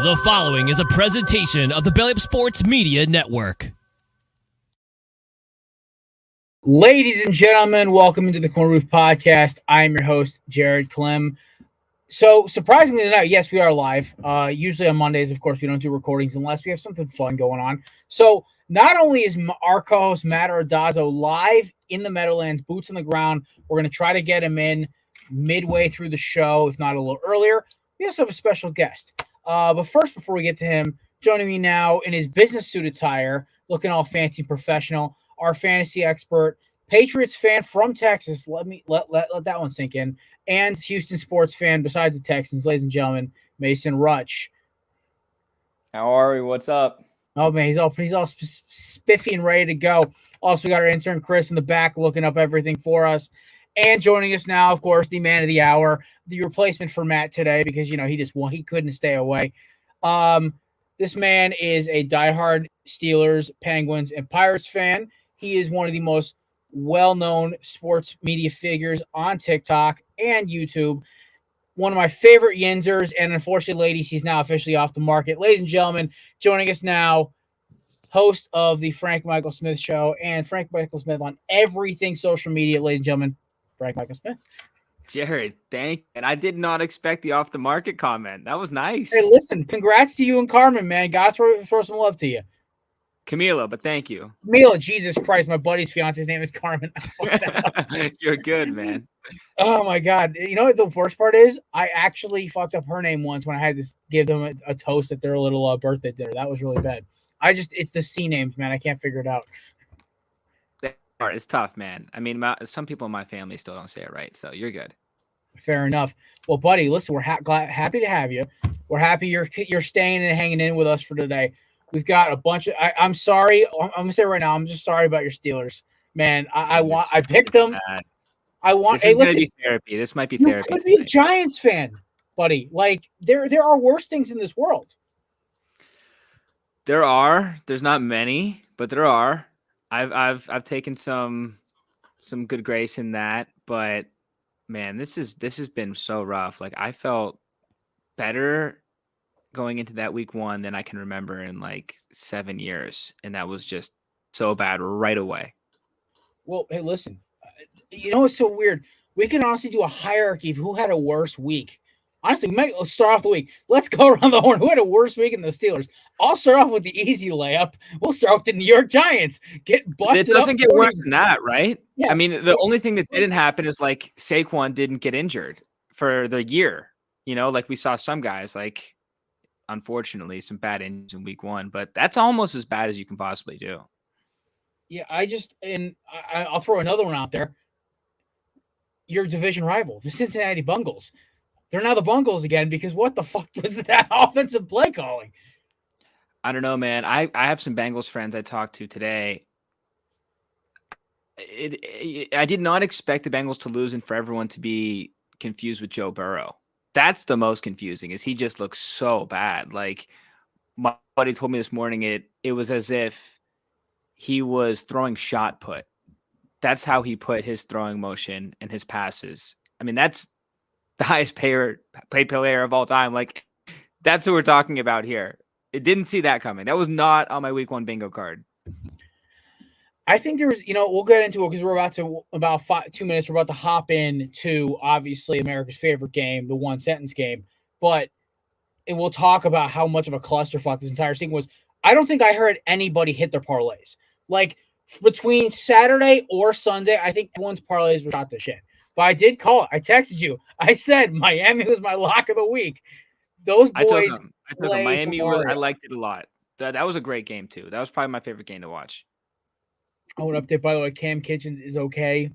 The following is a presentation of the Belly Up Sports Media Network. Ladies and gentlemen, welcome into the Corner Roof Podcast. I am your host, Jared Clem. So, surprisingly tonight, yes, we are live. Usually on Mondays, of course, we don't do recordings unless we have something fun going on. So, not only is our co-host, Matt Ordazzo, live in the Meadowlands, boots on the ground, we're going to try to get him in midway through the show, if not a little earlier. We also have a special guest. But first, before we get to him, joining me now in his business suit attire, looking all fancy and professional, our fantasy expert, Patriots fan from Texas. Let that one sink in. And Houston sports fan besides the Texans, ladies and gentlemen, Mason Rutch. How are we? What's up? Oh man, he's all spiffy and ready to go. Also, we got our intern Chris in the back looking up everything for us. And joining us now, of course, the man of the hour, the replacement for Matt today because he couldn't stay away. This man is a diehard Steelers, Penguins, and Pirates fan. He is one of the most well-known sports media figures on TikTok and YouTube. One of my favorite Yinzers, and unfortunately, ladies, he's now officially off the market. Ladies and gentlemen, joining us now, host of the Frank Michael Smith Show and Frank Michael Smith on everything social media. Ladies and gentlemen, Frank Michael Smith. Jared, thank you. And I did not expect the off the market comment. That was nice. Hey, listen, congrats to you and Carmen, man. Gotta throw some love to you. Camila, but thank you. Camila, Jesus Christ, my buddy's fiance's name is Carmen. You're good, man. Oh my God. You know what the worst part is? I actually fucked up her name once when I had to give them a toast at their little birthday dinner. That was really bad. It's the C names, man. I can't figure it out. It's tough, man. I mean, some people in my family still don't say it right, so you're good. Fair enough. Well, buddy, listen, we're happy to have you. We're happy you're staying and hanging in with us for today. We've got a bunch of. I'm sorry. I'm gonna say right now. I'm just sorry about your Steelers, man. I picked them. I want. This is gonna be therapy. This might be therapy. You could be a Giants fan, buddy. Like there are worse things in this world. There are. There's not many, but there are. I've taken some good grace in that, but man, this has been so rough. Like I felt better going into that week one than I can remember in like 7 years, and that was just so bad right away. Well, hey, listen, you know what's so weird? We can honestly do a hierarchy of who had a worse week. Honestly, let's start off the week. Let's go around the horn. Who had a worse week in the Steelers? I'll start off with the easy layup. We'll start with the New York Giants. Get busted. It doesn't get worse than that, right? Yeah. I mean, the only thing that didn't happen is like Saquon didn't get injured for the year. You know, like we saw some guys, like unfortunately, some bad injuries in week one, but that's almost as bad as you can possibly do. Yeah, I'll throw another one out there. Your division rival, the Cincinnati Bengals. They're now the Bengals again because what the fuck was that offensive play calling? I don't know, man. I have some Bengals friends I talked to today. I did not expect the Bengals to lose and for everyone to be confused with Joe Burrow. That's the most confusing is he just looks so bad. Like my buddy told me this morning, it was as if he was throwing shot put. That's how he put his throwing motion and his passes. I mean, that's the highest paid player of all time. Like that's who we're talking about here. It didn't see that coming. That was not on my week one bingo card. I think there was, we'll get into it because we're about 2 minutes. We're about to hop in to obviously America's favorite game, the one sentence game, but we'll talk about how much of a clusterfuck this entire thing was. I don't think I heard anybody hit their parlays. Like between Saturday or Sunday, I think everyone's parlays were shot to shit. But I did call it. I texted you. I said Miami was my lock of the week. Those boys. I took them. Miami. I liked it a lot. That was a great game too. That was probably my favorite game to watch. Oh, an update, by the way, Cam Kitchens is okay.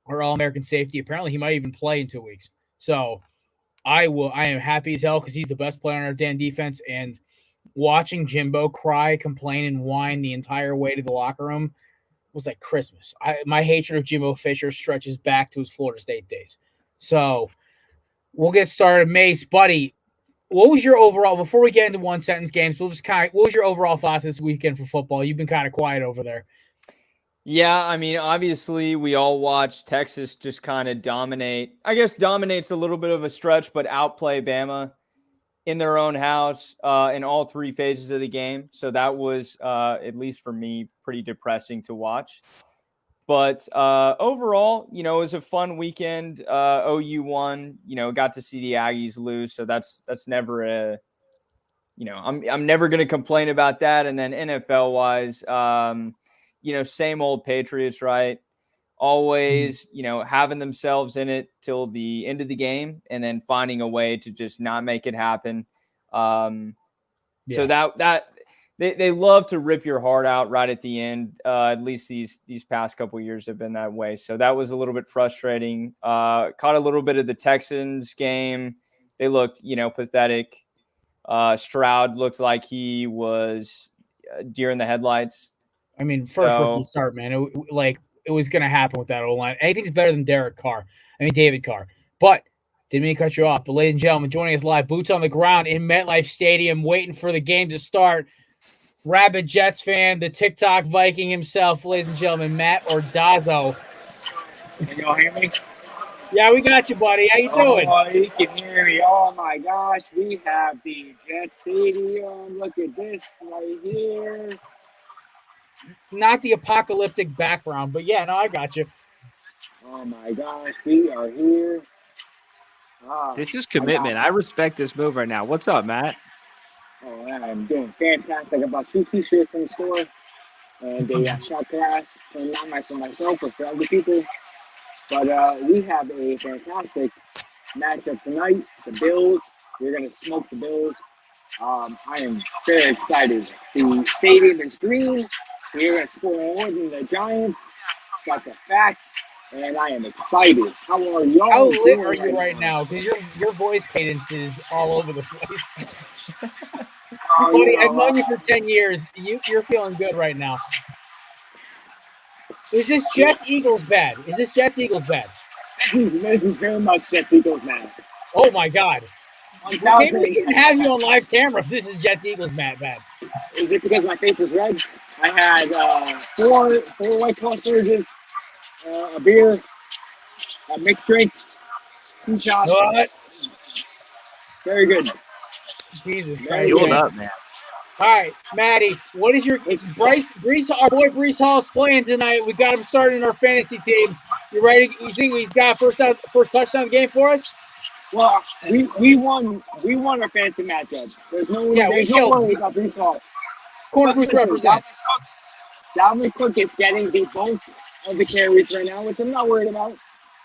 Our All-American safety. Apparently, he might even play in 2 weeks. So, I am happy as hell because he's the best player on our damn defense. And watching Jimbo cry, complain, and whine the entire way to the locker room was like Christmas. My hatred of Jimbo Fisher stretches back to his Florida State days. So, we'll get started. Mace, buddy, what was your overall, before we get into one-sentence games, what was your overall thoughts this weekend for football? You've been kind of quiet over there. Yeah, I mean, obviously we all watched Texas just kind of dominate. I guess dominate's a little bit of a stretch, but outplay Bama. in their own house in all three phases of the game. So that was, at least for me, pretty depressing to watch. But overall, it was a fun weekend. OU won. Got to see the Aggies lose, so that's never a. I'm never going to complain about that. And then NFL wise, same old Patriots, right? Always, having themselves in it till the end of the game, and then finding a way to just not make it happen. So that they love to rip your heart out right at the end. At least these past couple of years have been that way. So that was a little bit frustrating. Caught a little bit of the Texans game. They looked, pathetic. Stroud looked like he was deer in the headlights. I mean, first rookie start, man. It was going to happen with that O-line. Anything's better than David Carr. But didn't mean to cut you off. But ladies and gentlemen, joining us live, boots on the ground in MetLife Stadium, waiting for the game to start. Rabid Jets fan, the TikTok Viking himself, ladies and gentlemen, Matt Ordazzo. Can y'all hear me? Yeah, we got you, buddy. How you doing? Oh, you can hear me. Oh, my gosh. We have the Jet Stadium. Look at this right here. Not the apocalyptic background, but yeah, no, I got you. Oh, my gosh. We are here. This is commitment. I respect this move right now. What's up, Matt? Oh, I'm doing fantastic. I bought 2 T-shirts from the store and a shot glass for not for myself, but for other people. But we have a fantastic matchup tonight. The Bills. We're going to smoke the Bills. I am very excited. The stadium is green. We're going to score more than the Giants. That's a fact. And I am excited. How are y'all? How lit are you right now? Because your voice cadence is all over the place. Buddy, I've known you for 10 years. You're feeling good right now. Is this Jets-Eagles bad? This is very much Jets-Eagles bad. Oh, my God. Maybe we shouldn't have you on live camera if this is Jets-Eagles bad. Is it because my face is red? I had 4 White Claw surges, a beer, a mixed drink, 2 shots. What? Very good. Jesus Very Christ. Hold up, man. All right, Maddie, what is your Brees? Our boy Brees Hall's playing tonight. We got him starting in our fantasy team. You ready? You think he's got first touchdown game for us? Well, we won our fantasy matchup. There's no worry about Brees Hall. Corner booth represent. Dalvin Cook is getting the bulk of the carries right now, which I'm not worried about.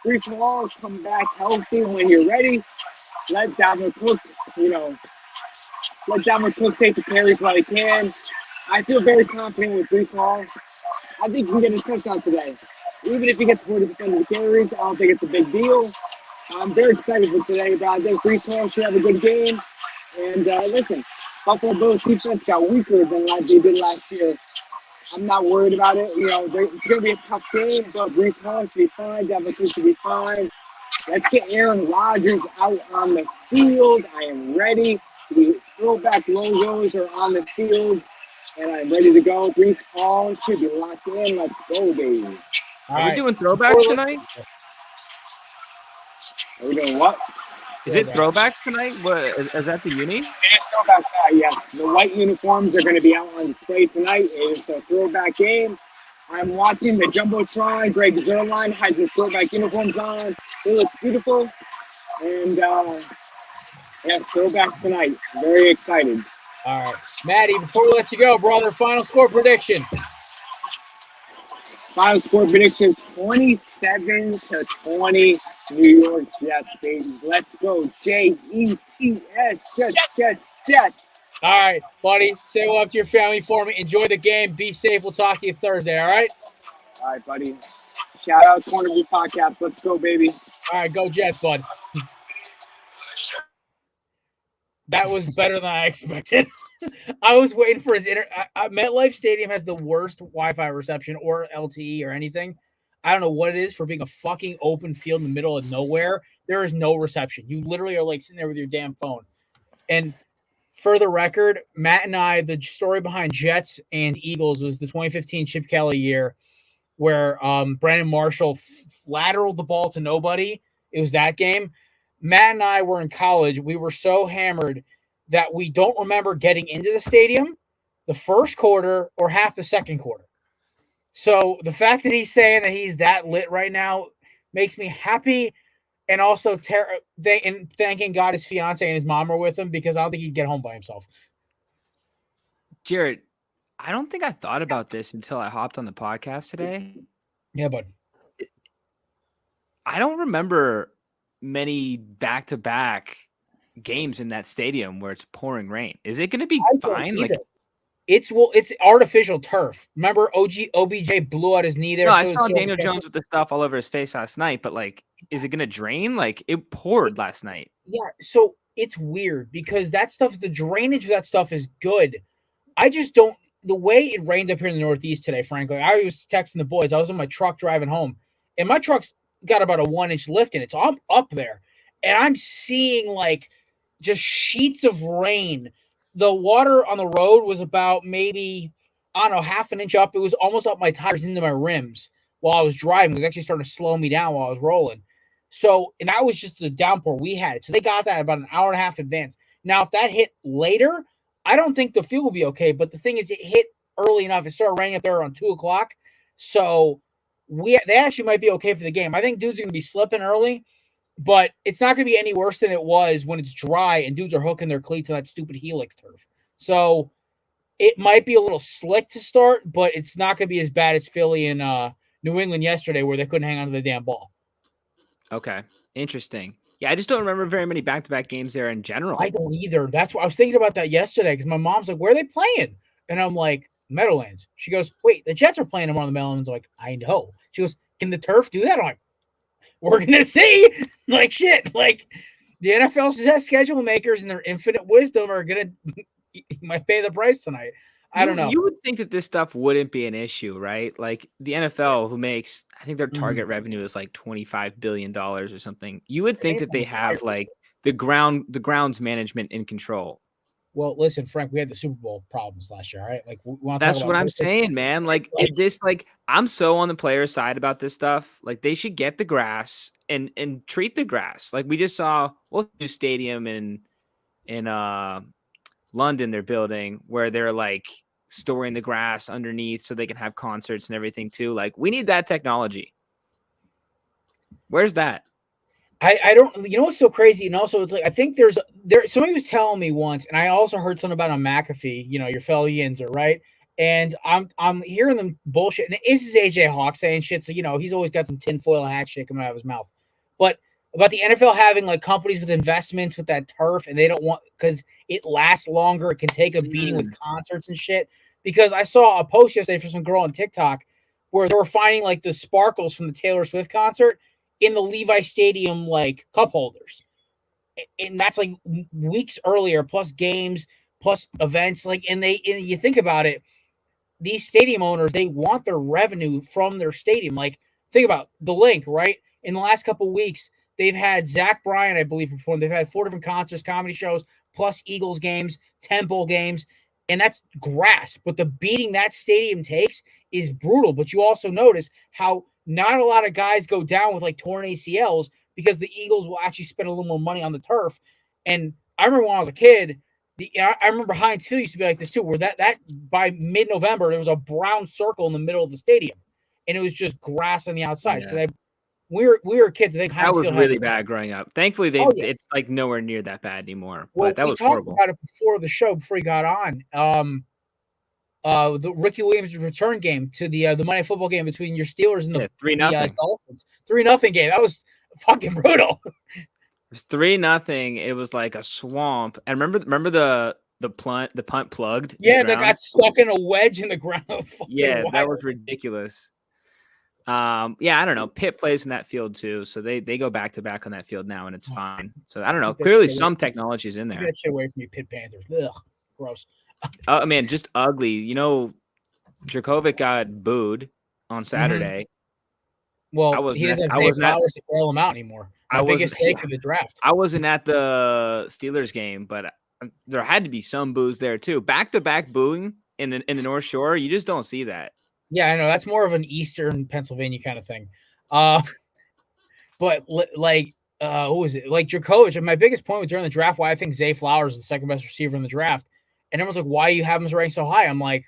Brees Hall come back healthy when you're ready. Let Dalvin Cook, take the carries while he can. I feel very confident with Brees Hall. I think he can get a touchdown today. Even if he gets 40% of the carries, I don't think it's a big deal. I'm very excited for today, but I think Brees Hall should have a good game. And listen, Buffalo Bills defense got weaker than like they did last year. I'm not worried about it. It's going to be a tough game, but Brees Hall should be fine. Dalvin Cook should be fine. Let's get Aaron Rodgers out on the field. I am ready. The throwback logos are on the field, and I'm ready to go. Brees Hall should be locked in. Let's go, baby. Are we doing throwbacks tonight? Are we doing what? Is it throwbacks tonight? What is that the uni? It's throwback tonight, yes. The white uniforms are going to be out on display tonight. It's a throwback game. I'm watching the Jumbotron. Greg Zerline has his throwback uniforms on. They look beautiful. And, yes, throwback tonight. Very excited. All right. Maddie, before we let you go, brother, final score prediction. Final score prediction, 27-20, New York Jets, baby. Let's go, Jets, Jets. All right, buddy. Say hello to your family for me. Enjoy the game. Be safe. We'll talk to you Thursday, all right? All right, buddy. Shout out to Korner Podcast. Let's go, baby. All right, go Jets, bud. That was better than I expected. I was waiting for his MetLife Stadium has the worst Wi-Fi reception or LTE or anything. I don't know what it is for being a fucking open field in the middle of nowhere. There is no reception. You literally are like sitting there with your damn phone. And for the record, Matt and I, the story behind Jets and Eagles was the 2015 Chip Kelly year where Brandon Marshall lateraled the ball to nobody. It was that game. Matt and I were in college. We were so hammered that we don't remember getting into the stadium, the first quarter, or half the second quarter. So the fact that he's saying that he's that lit right now makes me happy, and also thanking God his fiance and his mom are with him, because I don't think he'd get home by himself. Jared, I don't think I thought about this until I hopped on the podcast today. Yeah, bud. I don't remember many back-to-back games in that stadium where it's pouring rain. Is it going to be fine? Like, it's artificial turf. Remember, OBJ blew out his knee there. no, I saw Daniel Jones with the stuff all over his face last night, but like, is it going to drain? Like, it poured last night. Yeah, so it's weird because that stuff, the drainage of that stuff is good. I just don't. The way it rained up here in the Northeast today, frankly, I was texting the boys. I was in my truck driving home, and my truck's got about a 1-inch lift in it, so I'm up there, and I'm seeing like just sheets of rain. The water on the road was about maybe, I don't know, half an inch up. It was almost up my tires into my rims while I was driving. It was actually starting to slow me down while I was rolling. So, and that was just the downpour we had. So they got that about an hour and a half in advance. Now, if that hit later, I don't think the field will be okay. But the thing is, it hit early enough. It started raining up there around 2 o'clock. So they actually might be okay for the game. I think dudes are going to be slipping early, but it's not going to be any worse than it was when it's dry and dudes are hooking their cleats on that stupid Helix turf. So it might be a little slick to start, but it's not going to be as bad as Philly and New England yesterday where they couldn't hang on to the damn ball. Okay. Interesting. Yeah, I just don't remember very many back-to-back games there in general. I don't either. That's what I was thinking about that yesterday, because my mom's like, where are they playing? And I'm like, Meadowlands. She goes, wait, the Jets are playing tomorrow on the Meadowlands. I'm like, I know. She goes, can the turf do that? I'm like, we're going to see. Like, shit. Like, the NFL schedule makers and their infinite wisdom are going to might pay the price tonight. I don't know. You would think that this stuff wouldn't be an issue, right? Like the NFL, who makes, I think their target revenue is like $25 billion or something. You would think that they have like the grounds management in control. Well, listen, Frank, we had the Super Bowl problems last year, right? Like, that's what I'm saying, man. Like, I'm so on the player side about this stuff. Like, they should get the grass and treat the grass. Like, we just saw new stadium in London they're building where they're like storing the grass underneath so they can have concerts and everything too. Like, we need that technology. Where's that? I don't, you know what's so crazy? And also it's like, I think there somebody was telling me once, and I also heard something about on McAfee, you know, your fellow Yinzer, right? And I'm hearing them bullshit. And this is AJ Hawk saying shit. So, you know, he's always got some tinfoil hat shit coming out of his mouth. But about the NFL having like companies with investments with that turf, and they don't want, because it lasts longer, it can take a beating with concerts and shit. Because I saw a post yesterday for some girl on TikTok where they were finding like the sparkles from the Taylor Swift concert in the Levi Stadium like cup holders, and that's like weeks earlier, plus games, plus events. Like, and you think about it, these stadium owners, they want their revenue from their stadium. Like, think about the Link, right? In the last couple of weeks, they've had Zach Bryan, I believe, perform. They've had 4 different concerts, comedy shows, plus Eagles games, Temple games, and that's grass. But the beating that stadium takes is brutal. But you also notice how not a lot of guys go down with like torn ACLs because the Eagles will actually spend a little more money on the turf. And I remember when I was a kid, I remember Heinz Field used to be like this too, where that by mid-November, there was a brown circle in the middle of the stadium, and it was just grass on the outside. Because we were kids. I think Heinz Field was really bad growing up. Thankfully, it's like nowhere near that bad anymore. Well, but that was We horrible. talked about it before the show, before he got on. The Ricky Williams return game to the Monday Football game between your Steelers and the 3-0 Dolphins. 3-0 game. That was fucking brutal. It was 3-0. It was like a swamp. And remember the punt plugged. Yeah, they got stuck in a wedge in the ground. Yeah, that was ridiculous. I don't know. Pitt plays in that field too, so they go back to back on that field now, and it's fine. So I don't know. Clearly, some technology is in there. Get that shit away from me, Pitt Panthers. Ugh, gross. Oh man, just ugly. You know, Dracovic got booed on Saturday. Well, he doesn't have flowers to bail him out anymore. My biggest take of the draft. I wasn't at the Steelers game, but there had to be some boos there too. Back-to-back booing in the North Shore, you just don't see that. Yeah, I know. That's more of an Eastern Pennsylvania kind of thing. But like who was it? Like Djokovic. And my biggest point was during the draft why I think Zay Flowers is the second best receiver in the draft. And everyone's like, why you have him ranked so high? I'm like,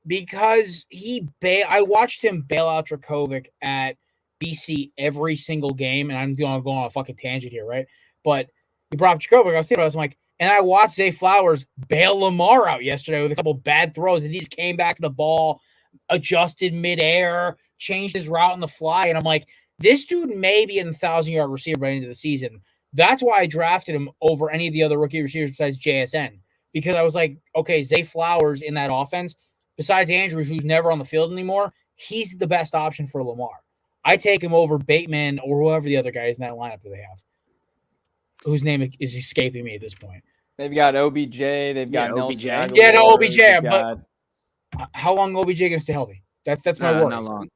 because I watched him bail out Djokovic at BC every single game. And I'm going to go on a fucking tangent here, right? But he brought up Djokovic. I was thinking about this. I'm like, and I watched Zay Flowers bail Lamar out yesterday with a couple bad throws. And he just came back to the ball, adjusted midair, changed his route on the fly. And I'm like, this dude may be an 1,000-yard receiver by the end of the season. That's why I drafted him over any of the other rookie receivers besides JSN. Because I was like, okay, Zay Flowers in that offense, besides Andrews, who's never on the field anymore, he's the best option for Lamar. I take him over Bateman or whoever the other guy is in that lineup that they have, whose name is escaping me at this point. They've got OBJ. They've got Nelson OBJ. Aguilar, Yeah, no, OBJ. they've But how long OBJ going to stay healthy? That's my worry. Not long.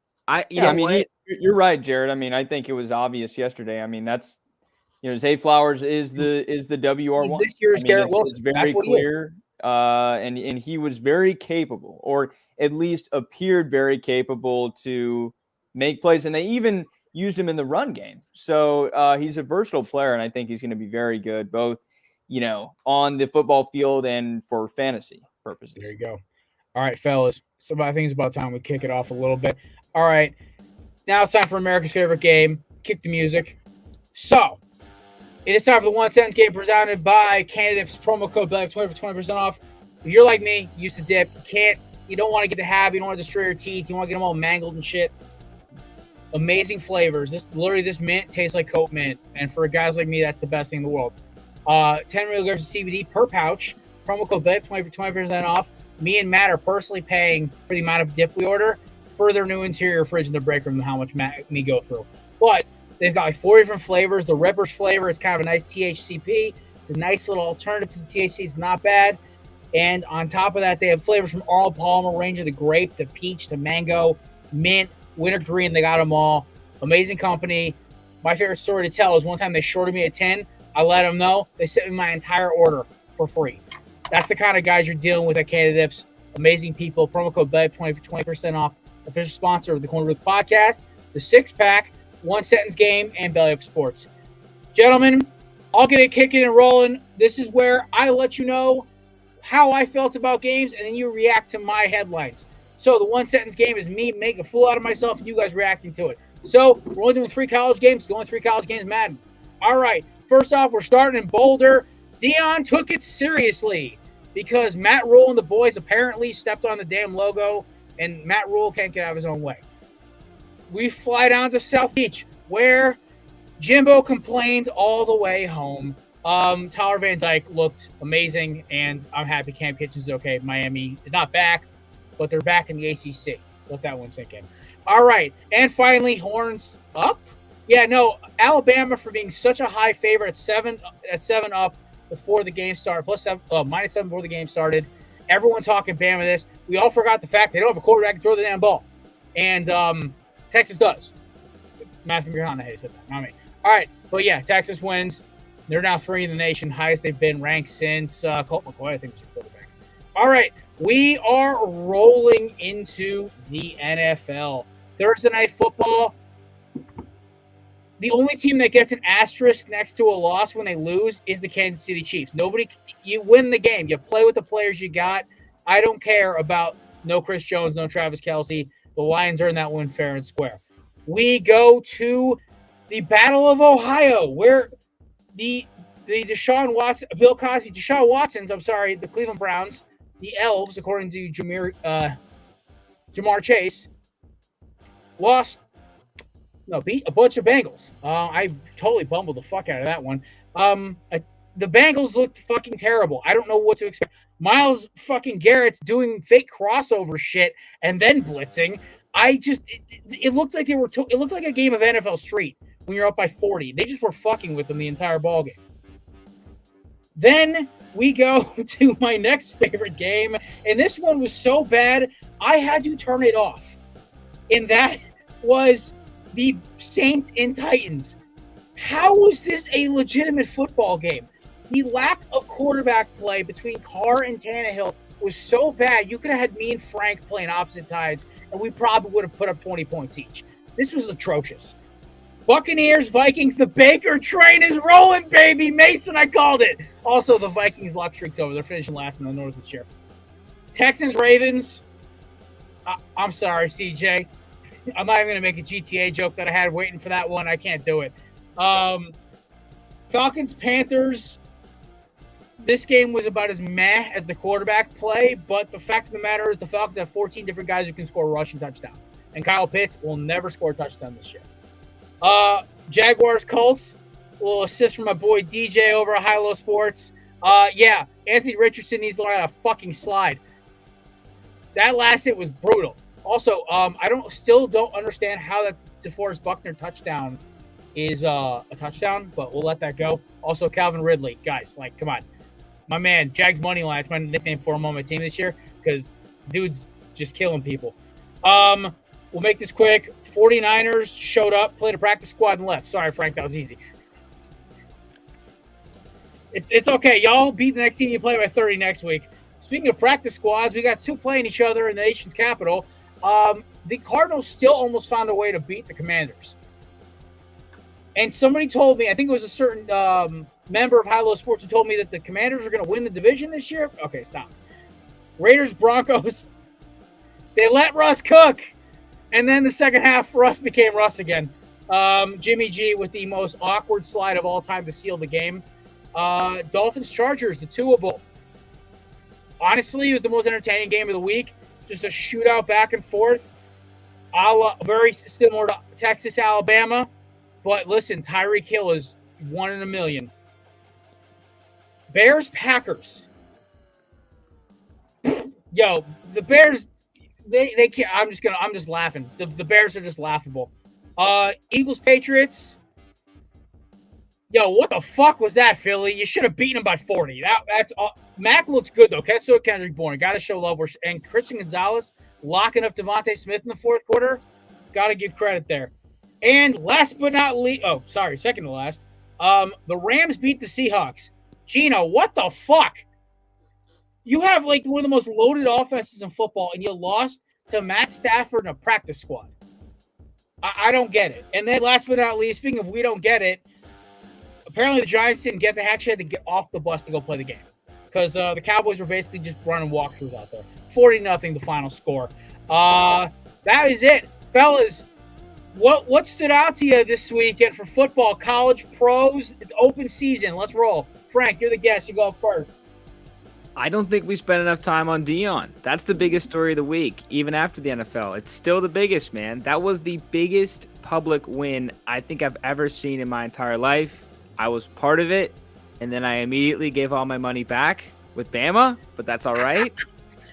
You're right, Jared. I mean, I think it was obvious yesterday. I mean, that's Zay Flowers is the WR1. He's this year's Garrett Wilson. It's very clear, and he was very capable, or at least appeared very capable to make plays, and they even used him in the run game. So he's a versatile player, and I think he's going to be very good, both on the football field and for fantasy purposes. There you go. All right, fellas. So I think it's about time we kick it off a little bit. All right. Now it's time for America's favorite game. Kick the music. So, it is time for the 1 sentence game presented by Candidates. Promo code BELLY 20 for 20% off. If you're like me, used to dip, you don't want to get the habit, you don't want to destroy your teeth, you want to get them all mangled and shit. Amazing flavors. This mint tastes like Coke mint, and for guys like me, that's the best thing in the world. 10 milligrams of CBD per pouch. Promo code BELLY 20 for 20% off. Me and Matt are personally paying for the amount of dip we order for their new interior fridge in the break room and how much Matt and me go through. But they've got like 4 different flavors. The Rippers flavor is kind of a nice THCP. It's a nice little alternative to the THC. It's not bad. And on top of that, they have flavors from Arnold Palmer, range of the grape, the peach, the mango, mint, wintergreen. They got them all. Amazing company. My favorite story to tell is one time they shorted me a 10. I let them know. They sent me my entire order for free. That's the kind of guys you're dealing with at Candidates. Amazing people. Promo code BELLY 20 for 20% off. Official sponsor of the Korner podcast, the 6-pack, 1 sentence game, and Belly Up Sports. Gentlemen, I'll get it kicking and rolling. This is where I let you know how I felt about games, and then you react to my headlines. So the 1 sentence game is me making a fool out of myself and you guys reacting to it. So we're only doing 3 college games. The only 3 college games Madden. All right. First off, we're starting in Boulder. Dion took it seriously because Matt Rule and the boys apparently stepped on the damn logo, and Matt Rule can't get out of his own way. We fly down to South Beach, where Jimbo complained all the way home. Tyler Van Dyke looked amazing, and I'm happy Cam Kitchen's okay. Miami is not back, but they're back in the ACC. Let that one sink in. All right, and finally, horns up. Yeah, no, Alabama for being such a high favorite at 7 up before the game started, -7 before the game started. Everyone talking Bama this. We all forgot the fact they don't have a quarterback to throw the damn ball. And Texas does. Matthew McConaughey said that, not me. All right, but yeah, Texas wins. They're now 3 in the nation, highest they've been ranked since Colt McCoy, I think, was your quarterback. All right, we are rolling into the NFL. Thursday Night Football. The only team that gets an asterisk next to a loss when they lose is the Kansas City Chiefs. You win the game. You play with the players you got. I don't care about no Chris Jones, no Travis Kelce. The Lions are in that one fair and square. We go to the Battle of Ohio, where the Deshaun Watsons, the Cleveland Browns, the Elves, according to Jamar Chase, beat a bunch of Bengals. I totally bumbled the fuck out of that one. The Bengals looked fucking terrible. I don't know what to expect. Myles fucking Garrett's doing fake crossover shit and then blitzing. It looked like it looked like a game of NFL Street when you're up by 40. They just were fucking with them the entire ball game. Then we go to my next favorite game, and this one was so bad I had to turn it off. And that was the Saints and Titans. How was this a legitimate football game? The lack of quarterback play between Carr and Tannehill was so bad, you could have had me and Frank playing opposite sides, and we probably would have put up 20 points each. This was atrocious. Buccaneers, Vikings, the Baker train is rolling, baby. Mason, I called it. Also, the Vikings luck streak's over. They're finishing last in the North this year. Texans, Ravens. I'm sorry, CJ. I'm not even going to make a GTA joke that I had waiting for that one. I can't do it. Falcons, Panthers. This game was about as meh as the quarterback play, but the fact of the matter is the Falcons have 14 different guys who can score a rushing touchdown. And Kyle Pitts will never score a touchdown this year. Jaguars, Colts. A little assist from my boy DJ over at High Low Sports. Yeah, Anthony Richardson needs to learn how to fucking slide. That last hit was brutal. Also, I still don't understand how that DeForest Buckner touchdown is a touchdown, but we'll let that go. Also, Calvin Ridley. Guys, like, come on. My man, Jags money line. It's my nickname for him on my team this year because dude's just killing people. We'll make this quick. 49ers showed up, played a practice squad, and left. Sorry, Frank, that was easy. It's okay. Y'all beat the next team you play by 30 next week. Speaking of practice squads, we got two playing each other in the nation's capital. The Cardinals still almost found a way to beat the Commanders. And somebody told me, I think it was a certain member of High Low Sports who told me that the Commanders are going to win the division this year. Okay, stop. Raiders, Broncos. They let Russ cook. And then the second half, Russ became Russ again. Jimmy G with the most awkward slide of all time to seal the game. Dolphins, Chargers, the Tuable. Honestly, it was the most entertaining game of the week. Just a shootout back and forth. Very similar to Texas, Alabama. But listen, Tyreek Hill is 1 in a million. Bears, Packers. Yo, the Bears, they can't. I'm just laughing. The Bears are just laughable. Eagles, Patriots. Yo, what the fuck was that, Philly? You should have beaten them by 40. That's all. Mac looked good though. Ketsu Kendrick Bourne. Got to show love. And Christian Gonzalez locking up Devontae Smith in the fourth quarter. Got to give credit there. And last but not least, second to last. The Rams beat the Seahawks. Gino, what the fuck? You have like one of the most loaded offenses in football, and you lost to Matt Stafford in a practice squad. I don't get it. And then last but not least, speaking of we don't get it, apparently the Giants didn't get the actually had to get off the bus to go play the game because the Cowboys were basically just running walkthroughs out there. 40-0 the final score. That is it, fellas. What stood out to you this weekend for football, college, pros? It's open season. Let's roll. Frank, you're the guest. You go first. I don't think we spent enough time on Dion. That's the biggest story of the week, even after the NFL. It's still the biggest, man. That was the biggest public win I think I've ever seen in my entire life. I was part of it, and then I immediately gave all my money back with Bama, but that's all right.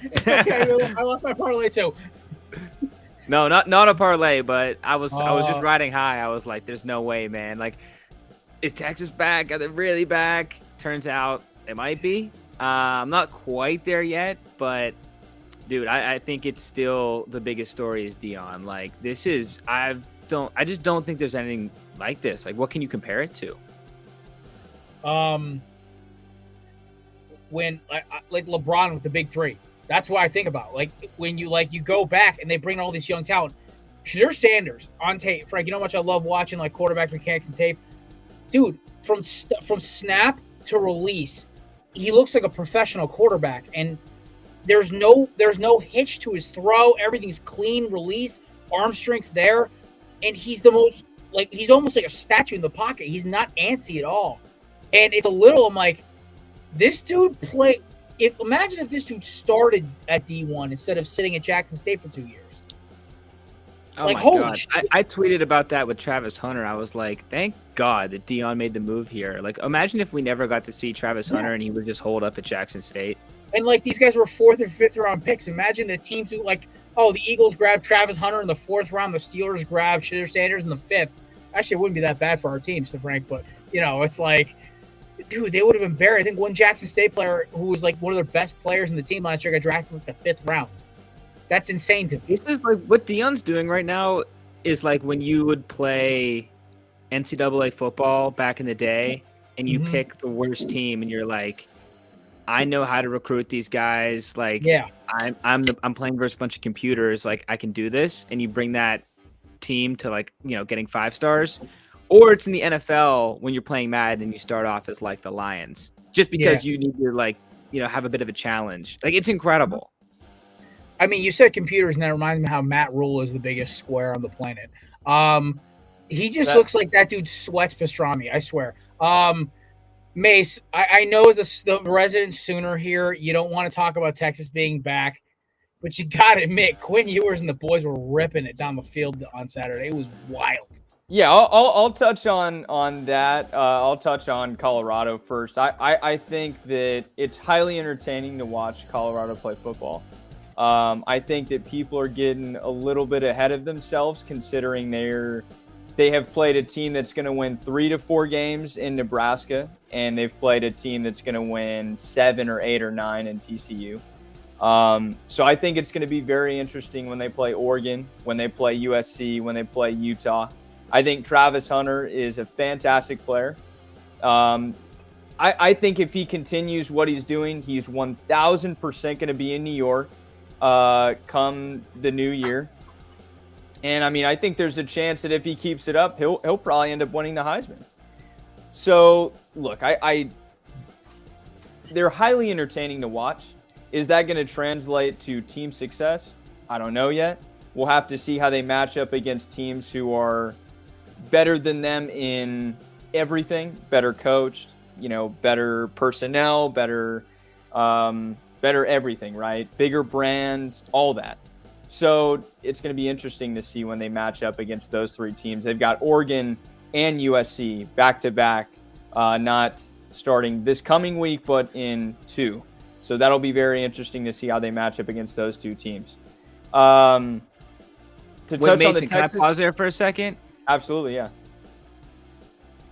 It's okay. I lost my parlay too. No, not a parlay, but I was just riding high. I was like, there's no way, man. Like, is Texas back? Are they really back? Turns out they might be. I'm not quite there yet, but dude, I think it's still the biggest story is Dion. Like, this is I just don't think there's anything like this. Like, what can you compare it to? When like LeBron with the big three. That's what I think about. Like when you go back and they bring all this young talent. Shadur Sanders on tape, Frank. You know how much I love watching like quarterback mechanics and tape, dude. From snap to release, he looks like a professional quarterback, and there's no hitch to his throw. Everything's clean release, arm strength's there, and he's almost like a statue in the pocket. He's not antsy at all, and it's a little. I'm like, this dude play. Imagine if this dude started at D1 instead of sitting at Jackson State for 2 years. Oh like, my God. I tweeted about that with Travis Hunter. I was like, thank God that Dion made the move here. Like, imagine if we never got to see Travis Hunter and he would just hold up at Jackson State. And, like, these guys were 4th and 5th round picks. Imagine the teams who, like, the Eagles grabbed Travis Hunter in the 4th round. The Steelers grabbed Shadur Sanders in the 5th. Actually, it wouldn't be that bad for our teams, to Frank. But, it's like, dude, they would have been buried. I think one Jackson State player who was, like, one of their best players in the team last year got drafted in, like, the 5th round. That's insane to me. This is like what Dion's doing right now is like when you would play NCAA football back in the day and you pick the worst team and you're like, I know how to recruit these guys. Like, yeah, I'm playing versus a bunch of computers. Like, I can do this. And you bring that team to, like, getting 5 stars. Or it's in the NFL when you're playing Madden and you start off as like the Lions, just because you need to have a bit of a challenge. Like, it's incredible. I mean, you said computers, and that reminds me how Matt Rule is the biggest square on the planet. He just looks like that dude sweats pastrami, I swear. Mace, I know as the resident Sooner here, you don't want to talk about Texas being back, but you got to admit, Quinn Ewers and the boys were ripping it down the field on Saturday. It was wild. Yeah, I'll touch on that. I'll touch on Colorado first. I think that it's highly entertaining to watch Colorado play football. I think that people are getting a little bit ahead of themselves, considering they have played a team that's going to win 3 to 4 games in Nebraska, and they've played a team that's going to win 7 or 8 or 9 in TCU. So I think it's going to be very interesting when they play Oregon, when they play USC, when they play Utah. I think Travis Hunter is a fantastic player. I think if he continues what he's doing, he's 1,000% going to be in New York come the new year. And I mean, I think there's a chance that if he keeps it up, he'll probably end up winning the Heisman. So look, they're highly entertaining to watch. Is that going to translate to team success? I don't know yet. We'll have to see how they match up against teams who are better than them in everything, better coached, better personnel, better everything, right? Bigger brand, all that. So it's going to be interesting to see when they match up against those 3 teams. They've got Oregon and USC back-to-back, not starting this coming week, but in 2. So that'll be very interesting to see how they match up against those 2 teams. To touch Mason, on the can Texas, I pause there for a second? Absolutely, yeah.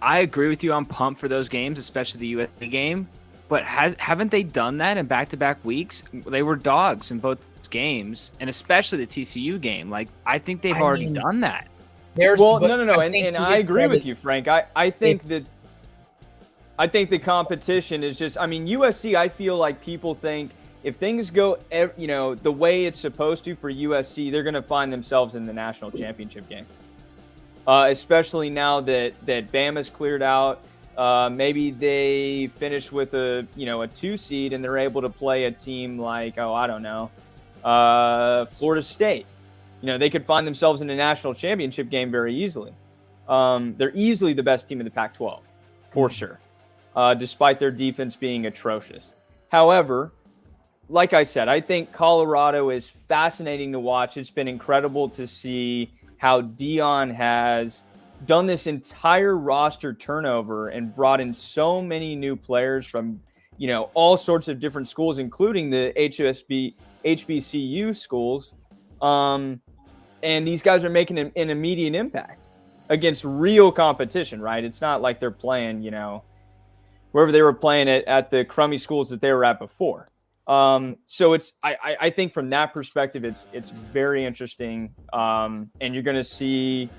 I agree with you. I'm pumped for those games, especially the USC game. But haven't they done that in back-to-back weeks? They were dogs in both games, and especially the TCU game. Like, I think they've already done that. No. And I agree with you, Frank. I think the competition is just, I mean, USC, I feel like people think if things go, the way it's supposed to for USC, they're going to find themselves in the national championship game. Especially now that Bama's cleared out. Maybe they finish with a 2 seed and they're able to play a team like, Florida State. They could find themselves in a national championship game very easily. They're easily the best team in the Pac-12, for sure, despite their defense being atrocious. However, like I said, I think Colorado is fascinating to watch. It's been incredible to see how Dion has done this entire roster turnover and brought in so many new players from, all sorts of different schools, including the HBCU schools. And these guys are making an immediate impact against real competition, right? It's not like they're playing, wherever they were playing at the crummy schools that they were at before. So it's, I think from that perspective, it's very interesting. And you're going to see,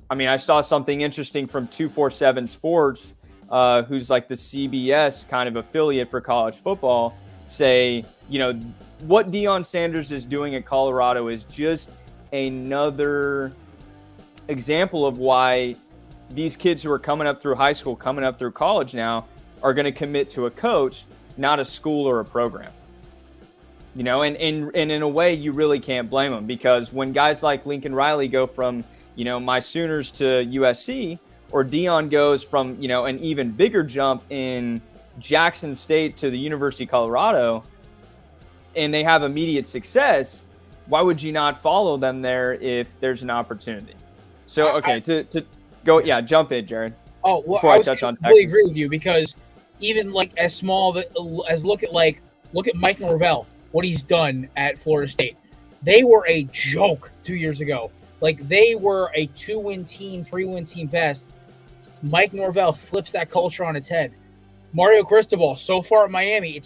I saw something interesting from 247 Sports, who's like the CBS kind of affiliate for college football, say, what Deion Sanders is doing at Colorado is just another example of why these kids who are coming up through high school, coming up through college now, are going to commit to a coach, not a school or a program. And in a way, you really can't blame them, because when guys like Lincoln Riley go from, my Sooners to USC, or Deion goes from, an even bigger jump in Jackson State to the University of Colorado, and they have immediate success, why would you not follow them there if there's an opportunity? So, okay, to go, jump in, Jared. Oh, well, before I touch on Texas. I completely agree with you, because even like as small as look at Mike Norvell, what he's done at Florida State. They were a joke 2 years ago. Like, they were a 2-win team, 3-win team best. Mike Norvell flips that culture on its head. Mario Cristobal, so far at Miami,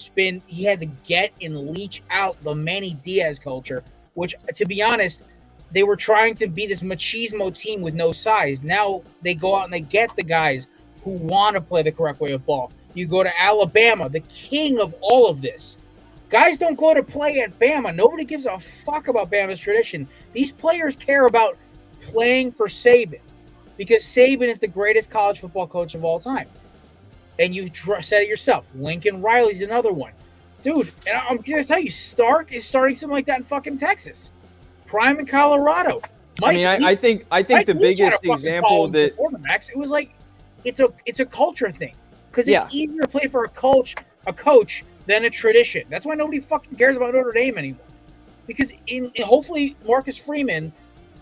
he had to get and leach out the Manny Diaz culture, which, to be honest, they were trying to be this machismo team with no size. Now they go out and they get the guys who want to play the correct way of ball. You go to Alabama, the king of all of this. Guys don't go to play at Bama. Nobody gives a fuck about Bama's tradition. These players care about playing for Saban. because Saban is the greatest college football coach of all time. And you've said it yourself. Lincoln Riley's another one. Dude, and I'm going to tell you, Stark is starting something like that in fucking Texas. Prime in Colorado. I think the biggest example that quarterbacks, it was like it's a culture thing. Because it's easier to play for a coach than a tradition. That's why nobody fucking cares about Notre Dame anymore. Because hopefully Marcus Freeman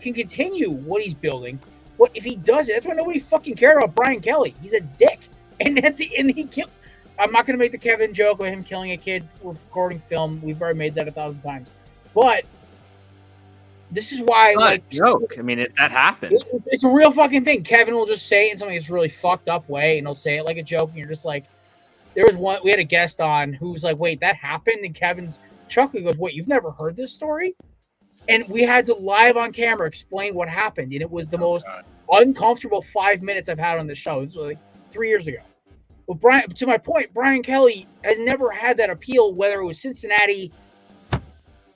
can continue what he's building. But if he does it, that's why nobody fucking cared about Brian Kelly. He's a dick. And he killed. I'm not going to make the Kevin joke with him killing a kid for recording film. We've already made that 1,000 times. But this is why, like, joke. I mean, that happened. It's a real fucking thing. Kevin will just say it in something that's really fucked up way, and he'll say it like a joke, and you're just like, we had a guest on who's like, wait, that happened? And Kevin's chuckling, goes, wait, you've never heard this story? And we had to live on camera explain what happened, and it was the most uncomfortable 5 minutes I've had on the show. This was like 3 years ago. Well, to my point, Brian Kelly has never had that appeal, whether it was Cincinnati,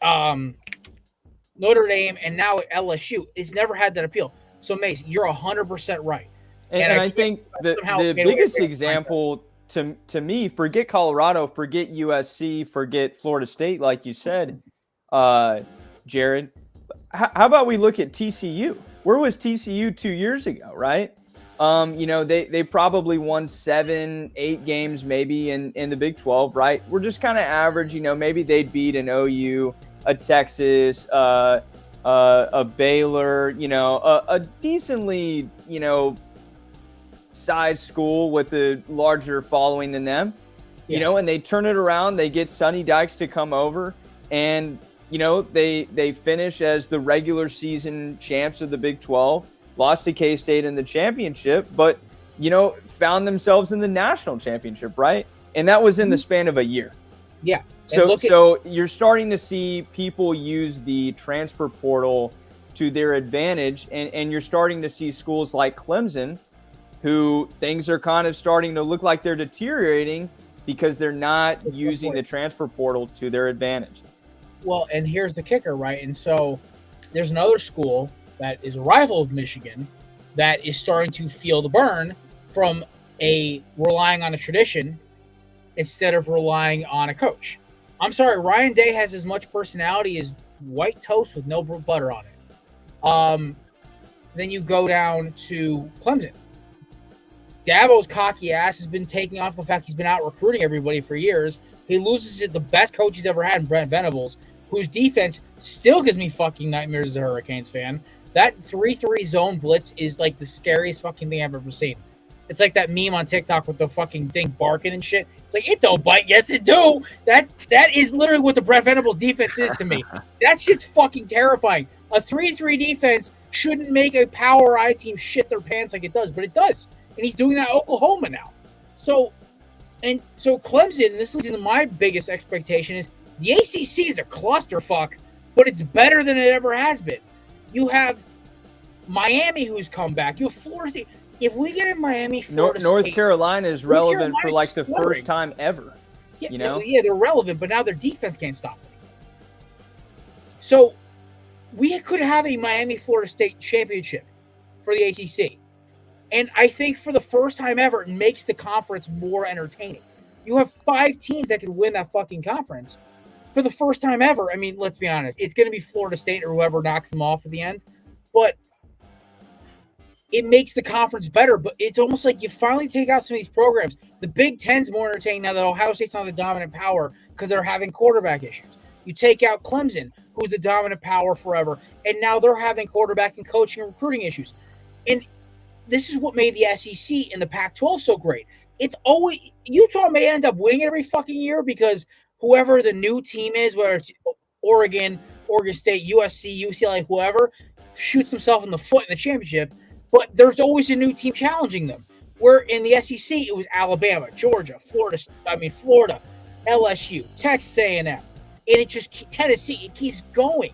Notre Dame, and now at LSU. It's never had that appeal. So, Mace, you're 100% right. And I think the biggest example to me, forget Colorado, forget USC, forget Florida State, like you said, Jared. How about we look at TCU? Where was TCU 2 years ago, right? They probably won 7-8 games maybe in the Big 12, right? We're just kind of average. Maybe they'd beat an OU, a Texas, a Baylor, a decently, sized school with a larger following than them, and they turn it around. They get Sonny Dykes to come over, and they finish as the regular season champs of the Big 12. Lost to K-State in the championship, but, found themselves in the national championship, right? And that was in the span of a year. Yeah. So you're starting to see people use the transfer portal to their advantage, and you're starting to see schools like Clemson, who things are kind of starting to look like they're deteriorating because they're not using the transfer portal to their advantage. Well, and here's the kicker, right? And so there's another school that is a rival of Michigan that is starting to feel the burn from relying on a tradition instead of relying on a coach. I'm sorry, Ryan Day has as much personality as white toast with no butter on it. Then you go down to Clemson. Dabo's cocky ass has been taking off the fact he's been out recruiting everybody for years. He loses to the best coach he's ever had in Brent Venables, whose defense still gives me fucking nightmares as a Hurricanes fan. That 3-3 zone blitz is like the scariest fucking thing I've ever seen. It's like that meme on TikTok with the fucking thing barking and shit. It's like, it don't bite. Yes, it do. That is literally what the Brent Venables defense is to me. That shit's fucking terrifying. A 3-3 defense shouldn't make a power I team shit their pants like it does, but it does. And he's doing that at Oklahoma now. So Clemson, and this leads into my biggest expectation, is the ACC is a clusterfuck, but it's better than it ever has been. You have Miami, who's come back. You have Florida State. If we get in Miami, North Carolina is relevant for like the first time ever. Yeah, they're relevant, but now their defense can't stop it. So we could have a Miami-Florida State championship for the ACC. And I think for the first time ever, it makes the conference more entertaining. You have 5 teams that could win that fucking conference for the first time ever. I mean, let's be honest. It's going to be Florida State or whoever knocks them off at the end. But it makes the conference better. But it's almost like you finally take out some of these programs. The Big Ten's more entertaining now that Ohio State's not the dominant power because they're having quarterback issues. You take out Clemson, who's the dominant power forever, and now they're having quarterback and coaching and recruiting issues. And this is what made the SEC and the Pac-12 so great. It's always Utah may end up winning every fucking year because whoever the new team is, whether it's Oregon State, USC, UCLA, whoever, shoots themselves in the foot in the championship. But there's always a new team challenging them. Where in the SEC, it was Alabama, Georgia, Florida, LSU, Texas A&M, and it just Tennessee. It keeps going.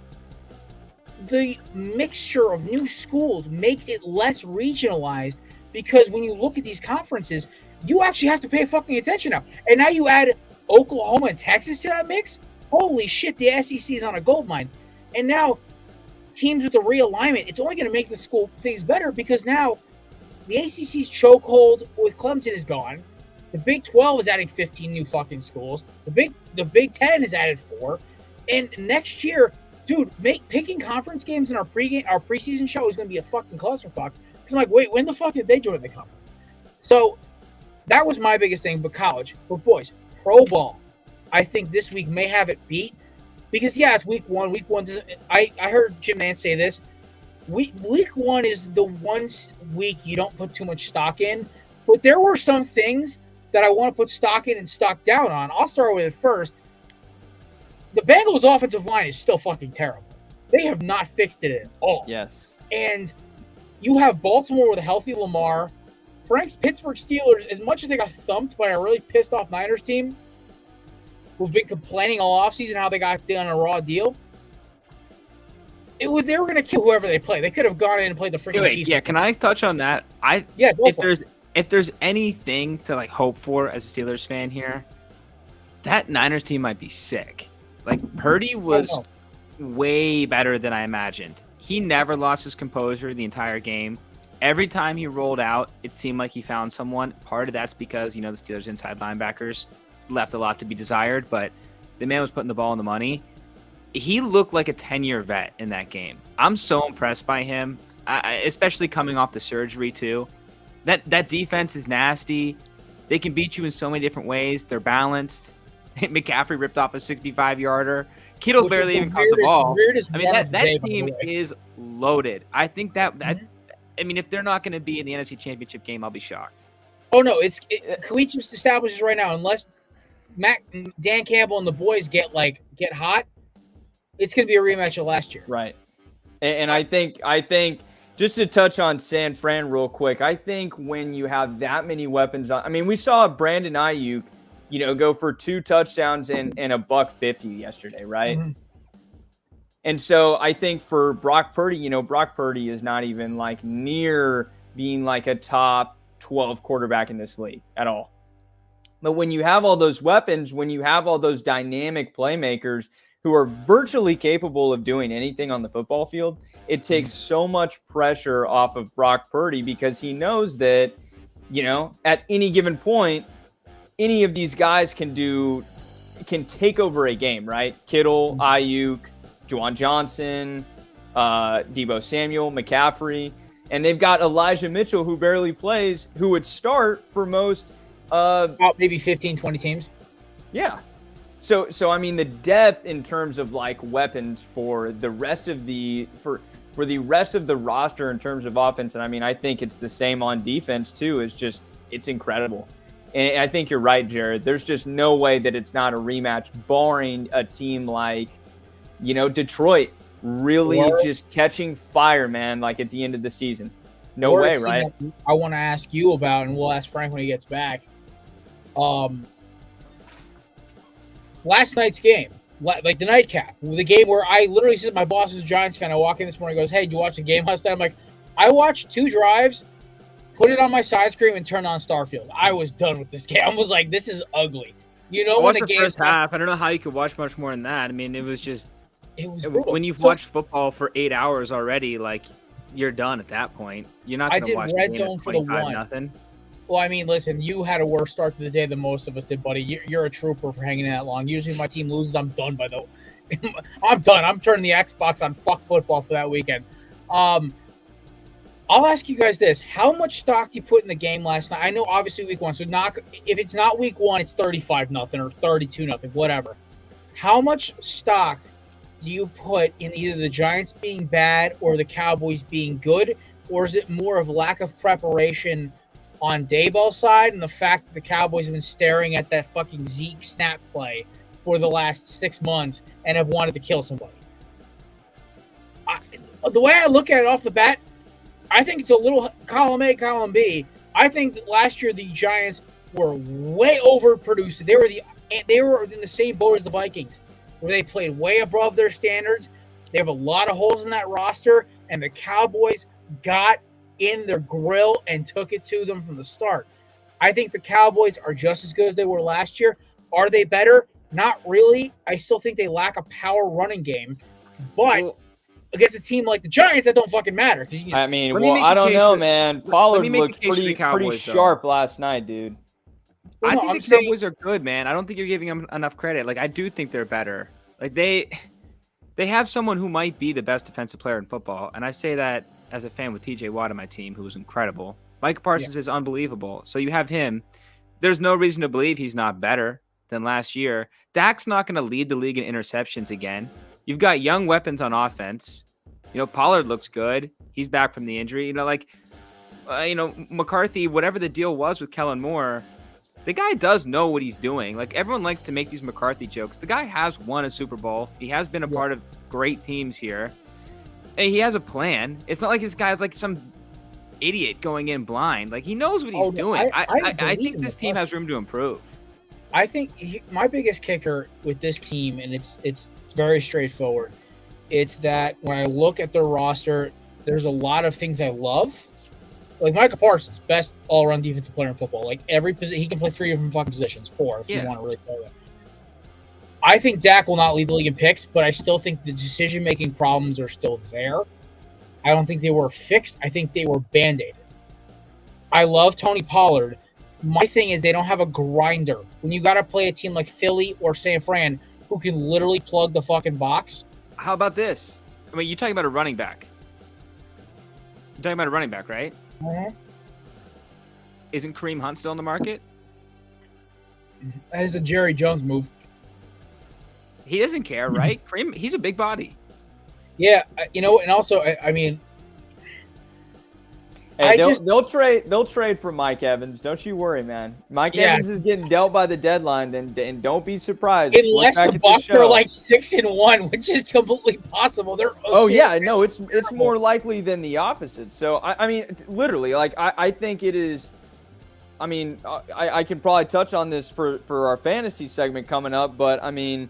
The mixture of new schools makes it less regionalized because when you look at these conferences, you actually have to pay fucking attention now. And now you add Oklahoma and Texas to that mix. Holy shit, the SEC is on a gold mine. And now teams with the realignment, it's only going to make the school things better because now the ACC's chokehold with Clemson is gone. The Big 12 is adding 15 new fucking schools. The Big 10 has added 4. And next year, dude, picking conference games in our preseason show is going to be a fucking clusterfuck. Because I'm like, wait, when the fuck did they join the conference? So that was my biggest thing. But college, but boys, pro ball, I think this week may have it beat. Because, yeah, it's week 1. Week 1, I heard Jim Nantz say this. Week 1 is the one week you don't put too much stock in. But there were some things that I want to put stock in and stock down on. I'll start with it first. The Bengals' offensive line is still fucking terrible. They have not fixed it at all. Yes. And you have Baltimore with a healthy Lamar. Frank's Pittsburgh Steelers, as much as they got thumped by a really pissed off Niners team, who've been complaining all offseason how they got done a raw deal, they were going to kill whoever they play. They could have gone in and played the freaking Chiefs. Yeah, can I touch on that? If there's anything to like hope for as a Steelers fan here, that Niners team might be sick. Like Purdy was way better than I imagined. He never lost his composure the entire game. Every time he rolled out, it seemed like he found someone. Part of that's because, the Steelers inside linebackers left a lot to be desired, but the man was putting the ball in the money. He looked like a 10-year vet in that game. I'm so impressed by him, especially coming off the surgery too. That defense is nasty. They can beat you in so many different ways. They're balanced. McCaffrey ripped off a 65-yarder. Kittle barely even caught the ball. I mean, that team is loaded. I think if they're not going to be in the NFC Championship game, I'll be shocked. Oh, no. Can we just establish this right now? Unless Dan Campbell and the boys get hot, it's going to be a rematch of last year. Right. And I think just to touch on San Fran real quick, I think when you have that many weapons we saw Brandon Ayuk, go for 2 touchdowns and $150 yesterday, right? Mm-hmm. And so I think for Brock Purdy, Brock Purdy is not even near being a top 12 quarterback in this league at all. But when you have all those weapons, when you have all those dynamic playmakers who are virtually capable of doing anything on the football field, it takes so much pressure off of Brock Purdy because he knows that, at any given point, any of these guys can take over a game, right? Kittle, Ayuk, Juwan Johnson, Deebo Samuel, McCaffrey, and they've got Elijah Mitchell who barely plays, who would start for most about maybe 15, 20 teams. Yeah. So the depth in terms of weapons for the rest of the for the rest of the roster in terms of offense, and I think it's the same on defense too, it's incredible. And I think you're right, Jared. There's just no way that it's not a rematch, barring a team like, Detroit really just catching fire, man, at the end of the season. No way, right? I want to ask you about, and we'll ask Frank when he gets back. Last night's game, the nightcap, the game where I literally said my boss is a Giants fan. I walk in this morning, goes, "Hey, did you watch the game last night?" I'm like, I watched 2 drives, put it on my side screen, and turned on Starfield. I was done with this game. I was like, this is ugly. I watched the first half. I don't know how you could watch much more than that. It was just brutal. When you've watched football for 8 hours already, you're done at that point. You're not going to watch the game as 25-0. Well, listen, you had a worse start to the day than most of us did, buddy. You're a trooper for hanging that long. Usually my team loses, I'm done by the I'm done. I'm turning the Xbox on. Fuck football for that weekend. I'll ask you guys this. How much stock do you put in the game last night? I know obviously week 1, so if it's not week 1, it's 35-0 or 32-0, whatever. How much stock do you put in either the Giants being bad or the Cowboys being good? Or is it more of lack of preparation on Daybell's side and the fact that the Cowboys have been staring at that fucking Zeke snap play for the last 6 months and have wanted to kill somebody? The way I look at it off the bat, I think it's a little column A, column B. I think that last year the Giants were way overproduced. They were in the same boat as the Vikings, where they played way above their standards. They have a lot of holes in that roster, and the Cowboys got in their grill and took it to them from the start. I think the Cowboys are just as good as they were last year. Are they better? Not really. I still think they lack a power running game. But against a team like the Giants that don't fucking matter. I mean, Let me make I the don't case know, for- man. let me Pollard make the looked case for the pretty Cowboys, though. sharp last night, dude. Well, I no, think I'm the saying- Cowboys are good, man. I don't think you're giving them enough credit. Like, I do think they're better. Like, they have someone who might be the best defensive player in football, and I say that as a fan with TJ Watt on my team, who was incredible. Micah Parsons is unbelievable. So you have him. There's no reason to believe he's not better than last year. Dak's not going to lead the league in interceptions again. You've got young weapons on offense. Pollard looks good. He's back from the injury. McCarthy, whatever the deal was with Kellen Moore, the guy does know what he's doing. Like, everyone likes to make these McCarthy jokes. The guy has won a Super Bowl. He has been a part of great teams here. And he has a plan. It's not like this guy's like some idiot going in blind. Like, he knows what he's doing. I think this team has room to improve. I think my biggest kicker with this team, and it's very straightforward, it's that when I look at their roster, there's a lot of things I love. Like Micah Parsons, best all-around defensive player in football. Like every position, he can play 3 different fucking positions, 4 if you want to really play that. I think Dak will not lead the league in picks, but I still think the decision-making problems are still there. I don't think they were fixed. I think they were band-aided. I love Tony Pollard. My thing is they don't have a grinder. When you got to play a team like Philly or San Fran who can literally plug the fucking box. How about this? I mean, you're talking about a running back. You're talking about a running back, right? Mm-hmm. Isn't Kareem Hunt still in the market? That is a Jerry Jones move. He doesn't care, right? Kareem, he's a big body. Yeah, and also, I mean, hey, they'll trade for Mike Evans. Don't you worry, man. Mike Evans is getting dealt by the deadline, and don't be surprised. Unless the Bucs are like 6-1, which is completely possible. They're it's more likely than the opposite. So I mean, literally, like I think it is. I mean, I can probably touch on this for our fantasy segment coming up, but I mean,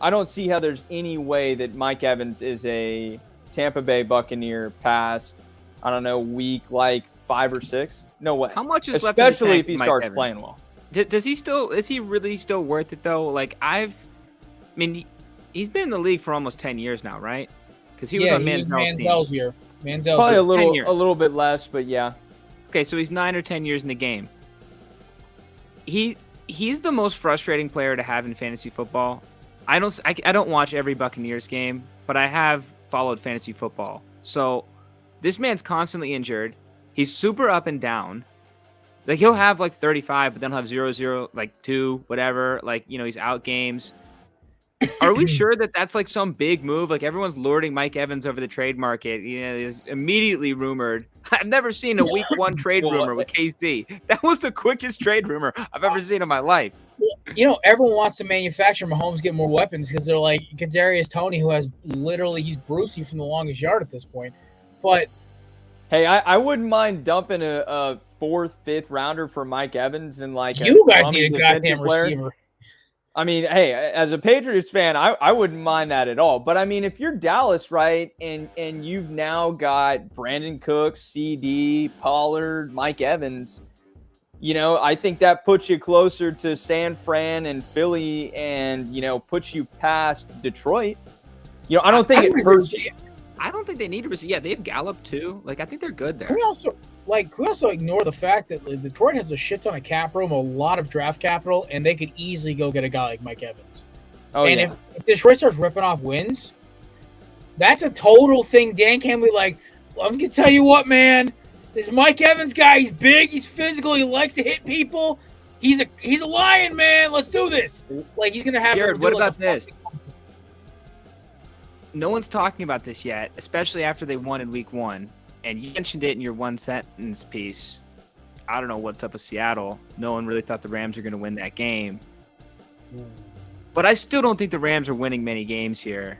I don't see how there's any way that Mike Evans is a Tampa Bay Buccaneer past, I don't know, week like 5 or 6. No way. How much is left? Especially if he starts Evans playing well. Is he really still worth it though? Like he's been in the league for almost 10 years now, right? Because he was on Manziel's year. Probably a little bit less, but yeah. Okay, so he's 9 or 10 years in the game. He's the most frustrating player to have in fantasy football. I don't watch every Buccaneers game, but I have followed fantasy football. So this man's constantly injured. He's super up and down. Like he'll have like 35, but then he'll have 0-0, like 2, whatever. Like, he's out games. Are we sure that that's like some big move? Like everyone's lording Mike Evans over the trade market. It's immediately rumored. I've never seen a week 1 trade rumor with KC. That was the quickest trade rumor I've ever seen in my life. Everyone wants to manufacture Mahomes get more weapons because they're like Kadarius Toney, who has he's Brucey from the longest yard at this point. But hey, I wouldn't mind dumping a 4th, 5th rounder for Mike Evans and like you guys need a goddamn receiver. I mean, hey, as a Patriots fan, I wouldn't mind that at all. But I mean, if you're Dallas, right, and you've now got Brandon Cooks, CD, Pollard, Mike Evans, I think that puts you closer to San Fran and Philly and, puts you past Detroit. I don't think it hurts you. I don't think they need to receive. Yeah, they have Gallup too. Like, I think they're good there. We also ignore the fact that Detroit has a shit ton of cap room, a lot of draft capital, and they could easily go get a guy like Mike Evans. If Detroit starts ripping off wins, that's a total thing. Dan Campbell I'm gonna tell you what, man. This Mike Evans guy, he's big, he's physical, he likes to hit people. He's a lion, man. Let's do this. Like he's gonna have. Jared, what about this? No one's talking about this yet, especially after they won in week 1. And you mentioned it in your 1-sentence piece. I don't know what's up with Seattle. No one really thought the Rams were going to win that game. But I still don't think the Rams are winning many games here.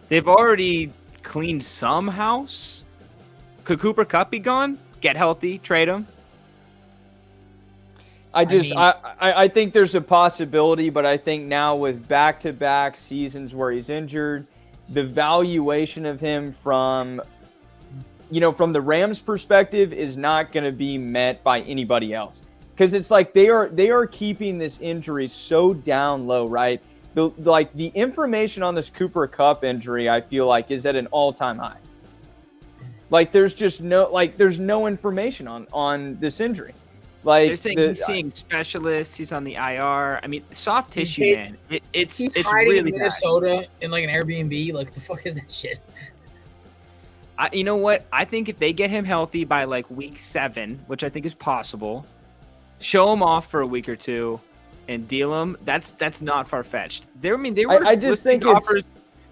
They've already cleaned some house. Could Cooper Kupp be gone? Get healthy, trade him. I think there's a possibility, but I think now with back-to-back seasons where he's injured, the valuation of him from the Rams' perspective is not going to be met by anybody else. Because it's like they are keeping this injury so down low, right? the information on this Cooper Kupp injury, I feel like, is at an all-time high. Like there's just no information on this injury. Like they're saying he's seeing specialists. He's on the IR. I mean, soft tissue, man. It's hiding really in Minnesota in like an Airbnb. Like the fuck is that shit? You know what? I think if they get him healthy by like week 7, which I think is possible, show him off for a week or two, and deal him. That's not far fetched. They were I just think offers.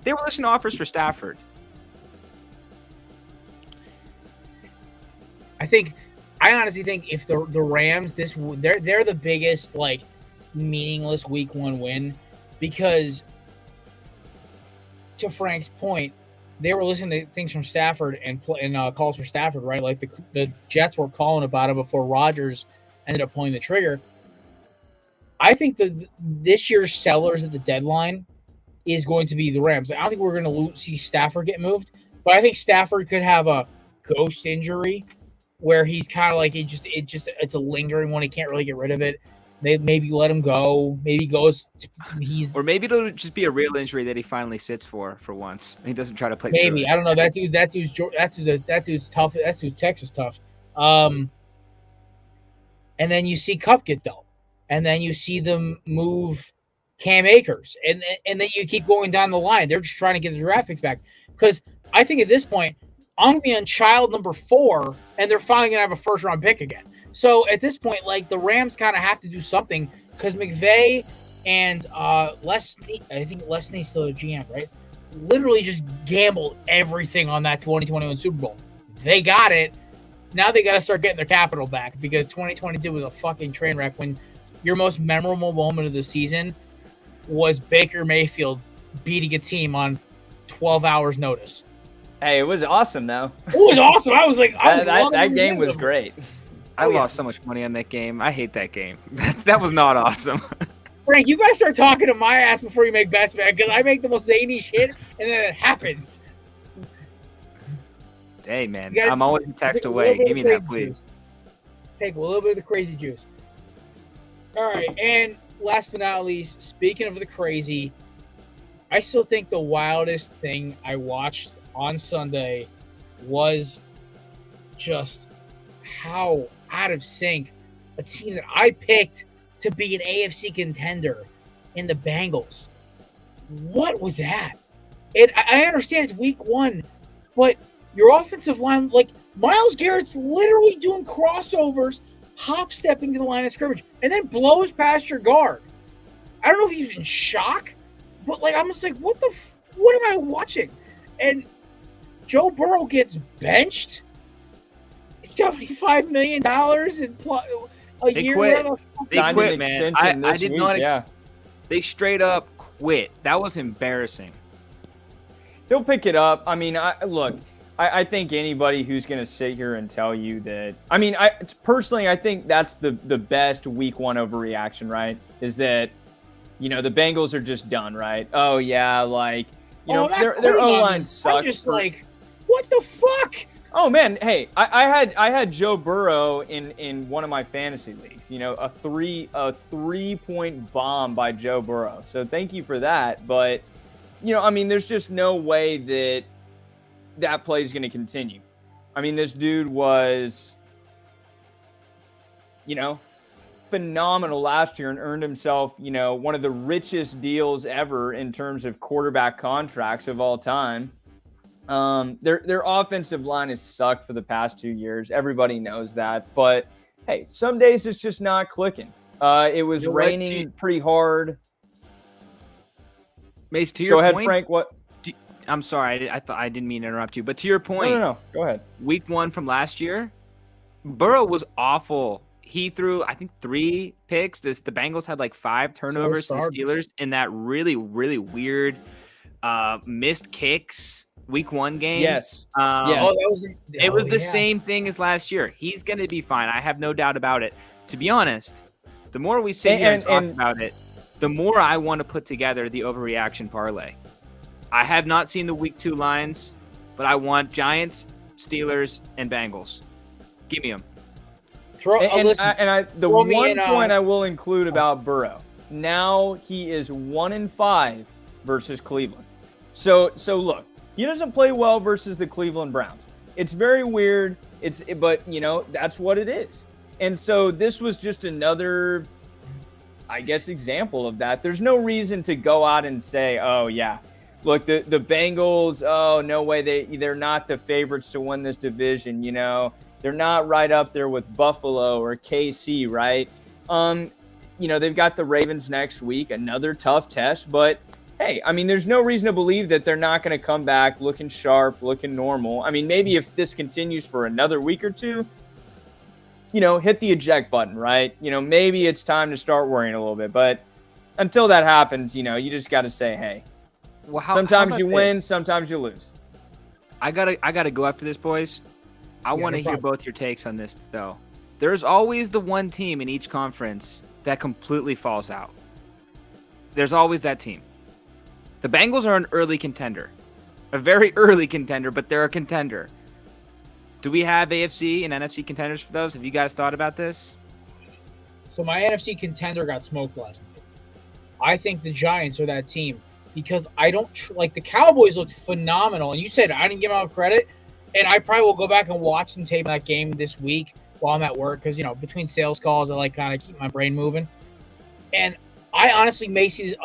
They were listening to offers for Stafford. I honestly think if the Rams they're the biggest like meaningless week 1 win, because to Frank's point, they were listening to things from Stafford and calls for Stafford, right? Like the Jets were calling about it before Rodgers ended up pulling the trigger. I think this year's sellers at the deadline is going to be the Rams. I don't think we're going to see Stafford get moved, but I think Stafford could have a ghost injury where he's kind of like it's a lingering one. He can't really get rid of it. They maybe let him go. Maybe or maybe it'll just be a real injury that he finally sits for once. He doesn't try to play. Maybe I don't know. That dude's tough. That dude's Texas tough. And then you see Kupp get dealt, and then you see them move Cam Akers, and then you keep going down the line. They're just trying to get the draft picks back, because I think at this point I'm gonna be on child number 4, and they're finally gonna have a first round pick again. So at this point, like the Rams kind of have to do something, because McVay and Les Snead's still a GM, right? Literally just gambled everything on that 2021 Super Bowl. They got it. Now they got to start getting their capital back, because 2022 was a fucking train wreck when your most memorable moment of the season was Baker Mayfield beating a team on 12 hours notice. Hey, it was awesome though. It was awesome. I was like, that game was great. I lost so much money on that game. I hate that game. That was not awesome. Frank, you guys start talking to my ass before you make bets, man, because I make the most zany shit, and then it happens. Hey, man, I'm always a text away. Give me that, please. Take a little bit of the crazy juice. All right, and last but not least, speaking of the crazy, I still think the wildest thing I watched on Sunday was just how out of sync a team that I picked to be an AFC contender in the Bengals. What was that? And I understand it's week 1, but your offensive line, like Myles Garrett's literally doing crossovers, hop-stepping to the line of scrimmage, and then blows past your guard. I don't know if he's in shock, but like I'm just like, what am I watching? And Joe Burrow gets benched. $75 million in a year. They quit, man. I did not. They straight up quit. That was embarrassing. They'll pick it up. I mean, I think anybody who's going to sit here and tell you that, I mean, personally, I think that's the best week 1 overreaction, right? Is that, the Bengals are just done, right? Oh yeah, like, their O-line sucks. I'm just like, what the fuck? Oh man, hey, I had Joe Burrow in one of my fantasy leagues. A 3-point bomb by Joe Burrow. So thank you for that. But I mean, there's just no way that play is going to continue. I mean, this dude was, phenomenal last year and earned himself, one of the richest deals ever in terms of quarterback contracts of all time. Their offensive line has sucked for the past 2 years. Everybody knows that. But hey, some days it's just not clicking. It was raining pretty hard. Mace, to your point. Go ahead, Frank. What? I'm sorry. I thought I didn't mean to interrupt you. But to your point. No. Go ahead. Week 1 from last year, Burrow was awful. He threw, I think, 3 picks. The Bengals had like 5 turnovers to the Steelers in that really, really weird missed kicks week 1 game. Yes. It was the same thing as last year. He's going to be fine. I have no doubt about it. To be honest, the more we sit here and talk about it, the more I want to put together the overreaction parlay. I have not seen the week 2 lines, but I want Giants, Steelers, and Bengals. Give me them. The one point I will include about Burrow now he is 1-5 versus Cleveland. So look, he doesn't play well versus the Cleveland Browns. It's very weird. But that's what it is. And so this was just another, I guess, example of that. There's no reason to go out and say, oh yeah, look, the Bengals, oh no way, they're not the favorites to win this division. They're not right up there with Buffalo or KC, right? They've got the Ravens next week, another tough test, but hey, I mean, there's no reason to believe that they're not going to come back looking sharp, looking normal. I mean, maybe if this continues for another week or two, hit the eject button, right? Maybe it's time to start worrying a little bit. But until that happens, you just got to say, hey, well, sometimes you win, sometimes you lose. I gotta go after this, boys. I want to hear both your takes on this, though. There's always the one team in each conference that completely falls out. There's always that team. The Bengals are an early contender, a very early contender, but they're a contender. Do we have AFC and NFC contenders for those? Have you guys thought about this? So my NFC contender got smoked last night. I think the Giants are that team because I don't like the Cowboys looked phenomenal. And you said I didn't give them credit. And I probably will go back and watch some tape of that game this week while I'm at work because, between sales calls, I kind of keep my brain moving. And I honestly may see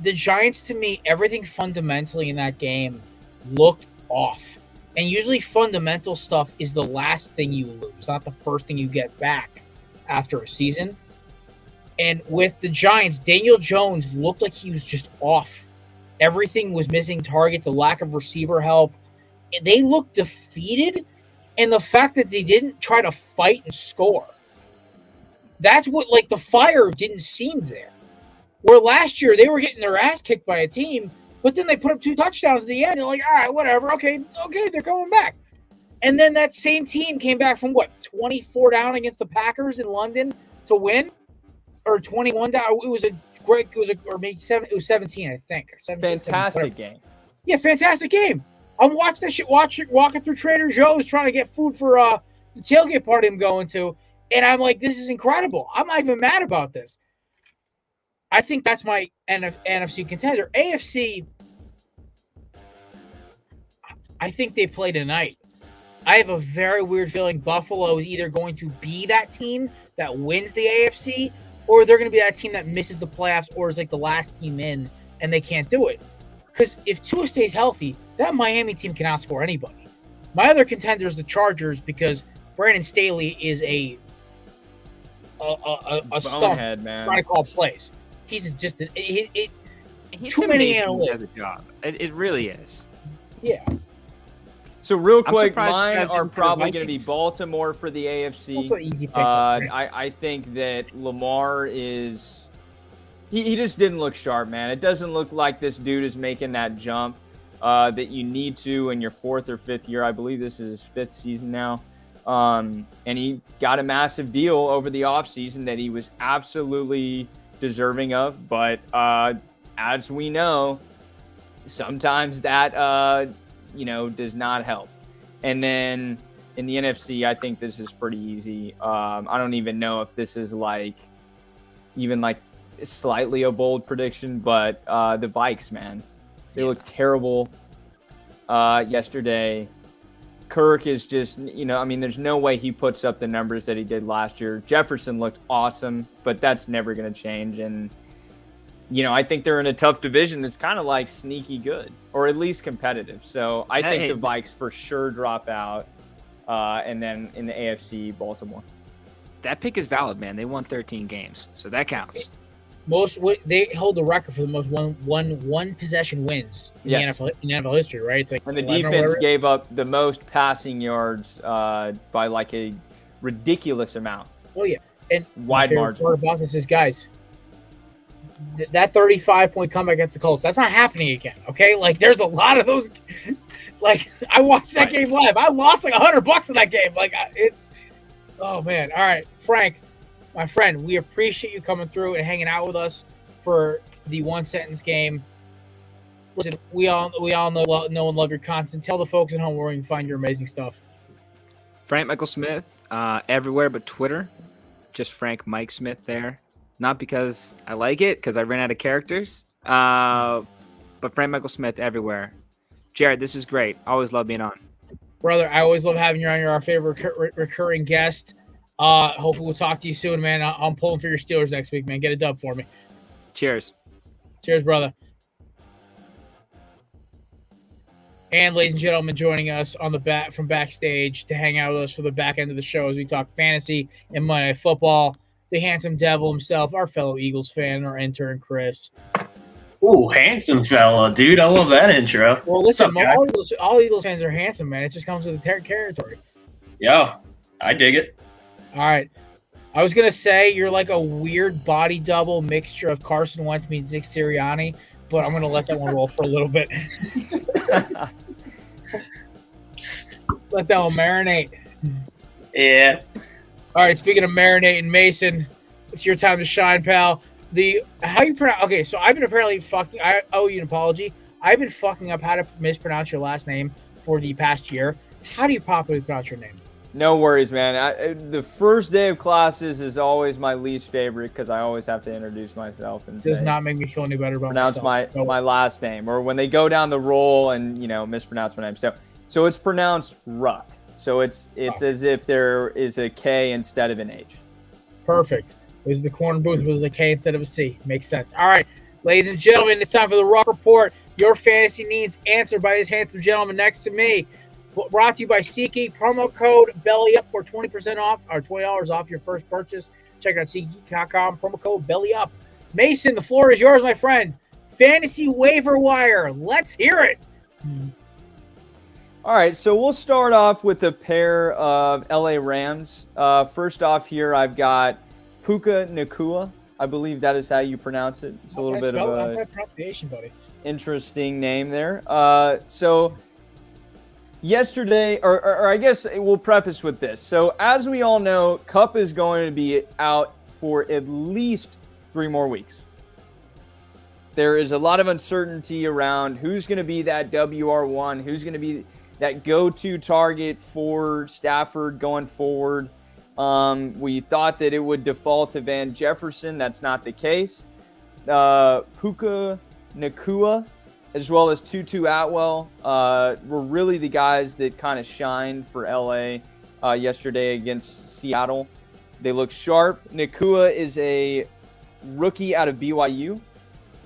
the Giants, to me, everything fundamentally in that game looked off. And usually fundamental stuff is the last thing you lose, not the first thing you get back after a season. And with the Giants, Daniel Jones looked like he was just off. Everything was missing targets, the lack of receiver help. They looked defeated. And the fact that they didn't try to fight and score. That's what, the fire didn't seem there. Where last year they were getting their ass kicked by a team, but then they put up 2 touchdowns at the end. They're like, all right, whatever. Okay, they're going back. And then that same team came back from 24 down against the Packers in London to win, or 21 down. It was or maybe 17, I think. 17, fantastic game. Yeah, fantastic game. I'm watching that shit. Walking through Trader Joe's trying to get food for the tailgate party I'm going to, and I'm like, this is incredible. I'm not even mad about this. I think that's my NFC contender. AFC, I think they play tonight. I have a very weird feeling Buffalo is either going to be that team that wins the AFC, or they're going to be that team that misses the playoffs or is the last team in and they can't do it. Because if Tua stays healthy, that Miami team can outscore anybody. My other contender is the Chargers because Brandon Staley is a stump man. trying to call plays. He's just he's too many analysts. analytics. Job. It really is. Yeah. So real quick, surprised you mine guys are didn't put probably going to be Vikings. Baltimore for the AFC. That's an easy pick. I think that Lamar is he just didn't look sharp, man. It doesn't look like this dude is making that jump that you need to in your 4th or 5th year. I believe this is his 5th season now. And he got a massive deal over the offseason that he was absolutely deserving of. But as we know, sometimes that, does not help. And then in the NFC, I think this is pretty easy. I don't even know if this is slightly a bold prediction, but the Vikes, man, they look terrible yesterday. Kirk is just, there's no way he puts up the numbers that he did last year. Jefferson looked awesome, but that's never going to change. And, I think they're in a tough division that's kind of sneaky good, or at least competitive. So I think the Vikes for sure drop out. And then in the AFC, Baltimore. That pick is valid, man. They won 13 games, so that counts. They hold the record for the most one possession wins in the NFL history, right? It's and the defense gave up the most passing yards by a ridiculous amount. Oh yeah, and wide margin. Part about this is, guys, that 35-point comeback against the Colts, that's not happening again. Okay, there's a lot of those. I watched that game live. I lost $100 in that game. It's, oh man. All right, Frank, my friend, we appreciate you coming through and hanging out with us for the one sentence game. Listen, we all know and love your content. Tell the folks at home where you can find your amazing stuff. Frank Michael Smith, everywhere but Twitter. Just Frank Mike Smith there. not because I like it, because I ran out of characters. But Frank Michael Smith everywhere. Jared, this is great. Always love being on. Brother, I always love having you on. You're our favorite recurring guest. Hopefully we'll talk to you soon, man. I'm pulling for your Steelers next week, man. Get a dub for me. Cheers. Cheers, brother. And ladies and gentlemen, joining us on the from backstage to hang out with us for the back end of the show as we talk fantasy and Monday Night Football, the handsome devil himself, our fellow Eagles fan, our intern Chris. Ooh, handsome fella, dude. I love that intro. Well, listen, What's up, all Eagles fans are handsome, man. It just comes with the territory. Yeah, I dig it. All right. I was going to say you're like a weird body double mixture of Carson Wentz meets Nick Sirianni, but I'm going to let that one roll for a little bit. Let that one marinate. Yeah. All right, speaking of marinating, Mason, it's your time to shine, pal. How you pronounce? Okay, so I've been apparently fucking. I owe you an apology. I've been fucking up how to mispronounce your last name for the past year. How do you properly pronounce your name? No worries, man. The first day of classes is always my least favorite because I always have to introduce myself and does not make me feel any better about pronounce myself. my last name, or when they go down the roll and mispronounce my name. So it's pronounced Ruck. So it's as if there is a K instead of an H. Perfect. There's the corner booth where there's a K instead of a C. Makes sense. All right, ladies and gentlemen, it's time for the Ruck Report. Your fantasy needs answered by this handsome gentleman next to me. Brought to you by SeatGeek. Promo code BELLYUP for 20% off or $20 off your first purchase. Check out SeatGeek.com. Promo code BELLYUP. Mason, the floor is yours, my friend. Fantasy waiver wire. Let's hear it. All right, so we'll start off with a pair of LA Rams. First off here, I've got Puka Nacua. I believe that is how you pronounce it. It's a little bit of a pronunciation, buddy. Interesting name there. So yesterday, or I guess we'll preface with this. So as we all know, Kupp is going to be out for at least 3 more weeks. There is a lot of uncertainty around who's going to be that WR1, who's going to be that go-to target for Stafford going forward. We thought that it would default to Van Jefferson. That's not the case. Puka Nacua, as well as Tutu Atwell, were really the guys that kind of shined for LA yesterday against Seattle. They look sharp. Nacua is a rookie out of BYU.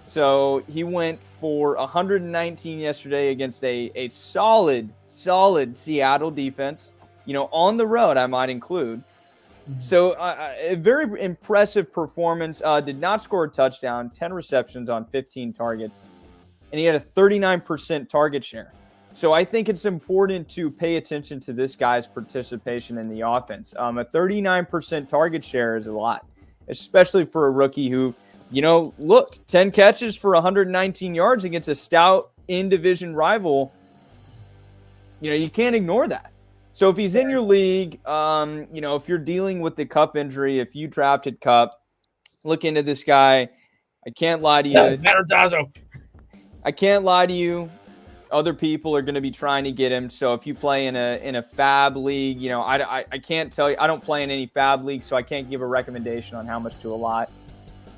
So he went for 119 yesterday against a solid Seattle defense, on the road, I might include. So a very impressive performance. Did not score a touchdown, 10 receptions on 15 targets, and he had a 39% target share. So I think it's important to pay attention to this guy's participation in the offense. A 39% target share is a lot, especially for a rookie who, 10 catches for 119 yards against a stout in-division rival. You can't ignore that. So if he's in your league, if you're dealing with the Kupp injury, if you drafted Kupp, look into this guy. I can't lie to you. I can't lie to you. Other people are going to be trying to get him. So if you play in a fab league, I can't tell you. I don't play in any fab league, so I can't give a recommendation on how much to allot.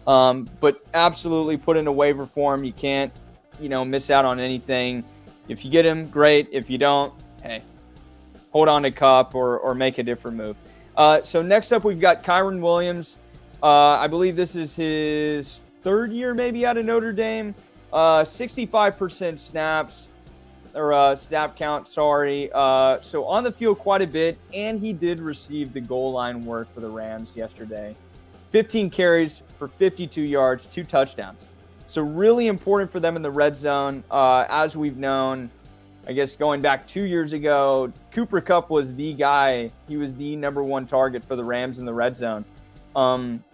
But absolutely put in a waiver form. You can't, miss out on anything. If you get him, great. If you don't, hey, hold on to Kupp or make a different move. So next up, we've got Kyron Williams. I believe this is his 3rd year maybe out of Notre Dame. 65% snaps or snap count. Sorry. So on the field quite a bit, and he did receive the goal line work for the Rams yesterday. 15 carries for 52 yards, 2 touchdowns. So really important for them in the red zone. As we've known, I guess going back 2 years ago, Cooper Kupp was the guy. He was the number 1 target for the Rams in the red zone.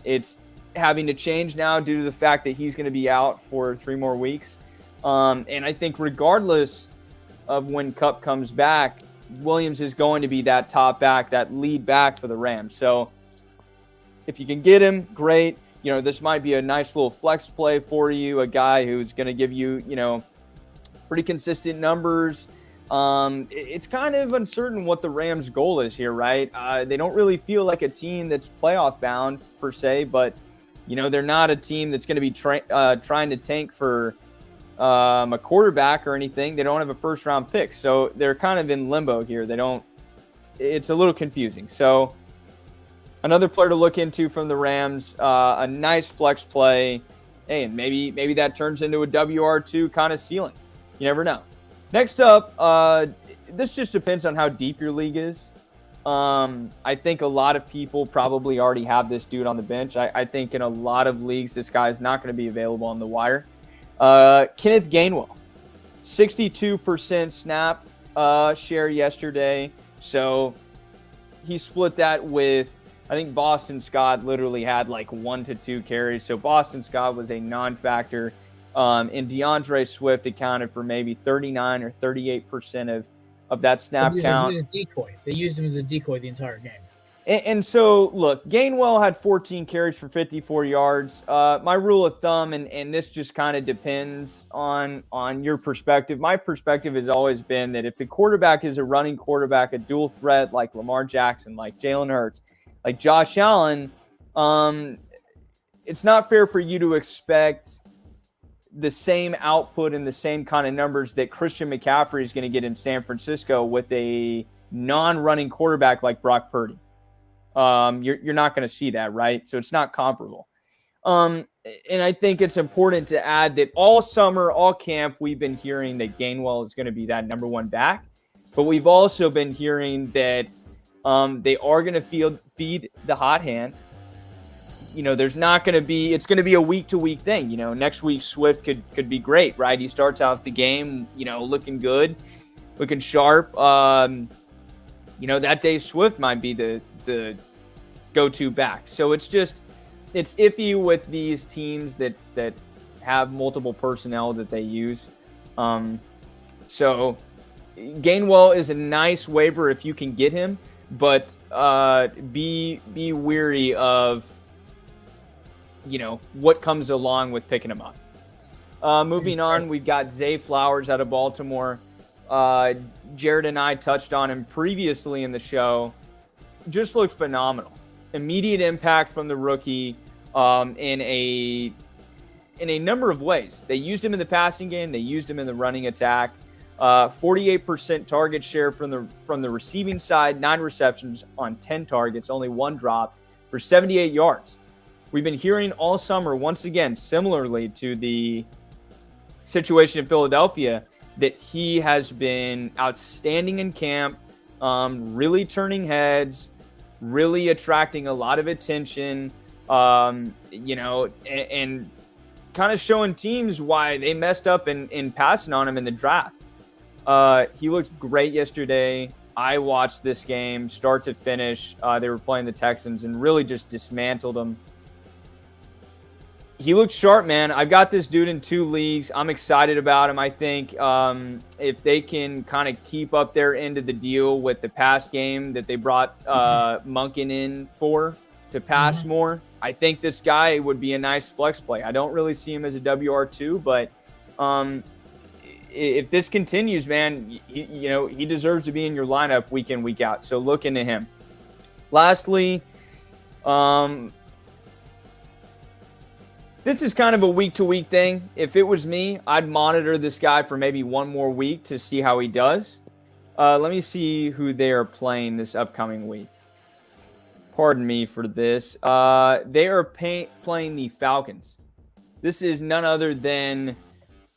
It's having to change now due to the fact that he's going to be out for 3 more weeks. And I think regardless of when Kupp comes back, Williams is going to be that top back, that lead back for the Rams. So if you can get him, great. This might be a nice little flex play for you, a guy who's going to give you, pretty consistent numbers. It's kind of uncertain what the Rams' goal is here, right? They don't really feel like a team that's playoff bound per se, but They're not a team that's going to be trying to tank for a quarterback or anything. They don't have a first-round pick, so they're kind of in limbo here. It's a little confusing. So another player to look into from the Rams, a nice flex play. Hey, and maybe that turns into a WR2 kind of ceiling. You never know. Next up, this just depends on how deep your league is. I think a lot of people probably already have this dude on the bench. I think in a lot of leagues, this guy is not going to be available on the wire. Kenneth Gainwell, 62% snap share yesterday. So he split that with, I think Boston Scott literally had like 1 to 2 carries. So Boston Scott was a non-factor. And DeAndre Swift accounted for maybe 39 or 38% of that snap count. He was a decoy. They used him as a decoy the entire game. And so, look, Gainwell had 14 carries for 54 yards. My rule of thumb, and this just kind of depends on your perspective. My perspective has always been that if the quarterback is a running quarterback, a dual threat like Lamar Jackson, like Jalen Hurts, like Josh Allen, it's not fair for you to expect the same output and the same kind of numbers that Christian McCaffrey is going to get in San Francisco with a non-running quarterback like Brock Purdy. You're not going to see that, right? So it's not comparable. And I think it's important to add that all summer, all camp, we've been hearing that Gainwell is going to be that number one back. But we've also been hearing that they are going to feed the hot hand. There's not going to be – it's going to be a week-to-week thing. Next week Swift could be great, right? He starts out the game, looking good, looking sharp. That day Swift might be the go-to back. So it's iffy with these teams that have multiple personnel that they use. So Gainwell is a nice waiver if you can get him, but be weary of what comes along with picking him up. Moving on, we've got Zay Flowers out of Baltimore. Jared and I touched on him previously in the show. Just looked phenomenal. Immediate impact from the rookie in a number of ways. They used him in the passing game. They used him in the running attack. 48% target share from the receiving side, 9 receptions on 10 targets, only 1 drop for 78 yards. We've been hearing all summer, once again, similarly to the situation in Philadelphia, that he has been outstanding in camp, really turning heads, really attracting a lot of attention, and kind of showing teams why they messed up in passing on him in the draft. He looked great yesterday. I watched this game start to finish. They were playing the Texans and really just dismantled them. He looked sharp, man. I've got this dude in 2 leagues. I'm excited about him. I think if they can kind of keep up their end of the deal with the pass game that they brought Monken in for to pass more, I think this guy would be a nice flex play. I don't really see him as a WR2, but if this continues, man, he deserves to be in your lineup week in, week out. So look into him. Lastly, this is kind of a week-to-week thing. If it was me, I'd monitor this guy for maybe 1 more week to see how he does. Let me see who they are playing this upcoming week. Pardon me for this. They are playing the Falcons. This is none other than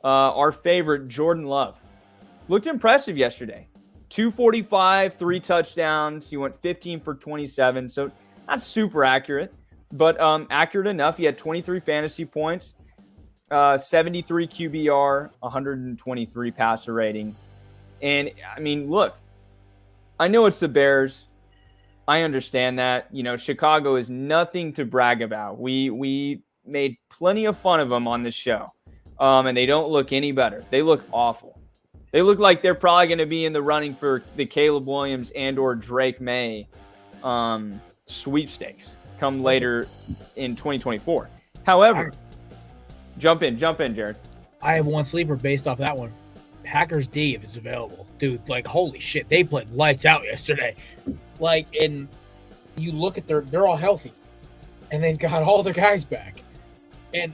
our favorite Jordan Love. Looked impressive yesterday. 245, 3 touchdowns. He went 15 for 27, so not super accurate, but accurate enough. He had 23 fantasy points, 73 QBR, 123 passer rating. And, I mean, look, I know it's the Bears. I understand that. Chicago is nothing to brag about. We made plenty of fun of them on this show, and they don't look any better. They look awful. They look like they're probably going to be in the running for the Caleb Williams and or Drake May sweepstakes come later in 2024. However, jump in, Jared. I have one sleeper based off that one. Packers D, if it's available. Dude, holy shit, they played lights out yesterday. And you look at they're all healthy. and they've got all their guys back. And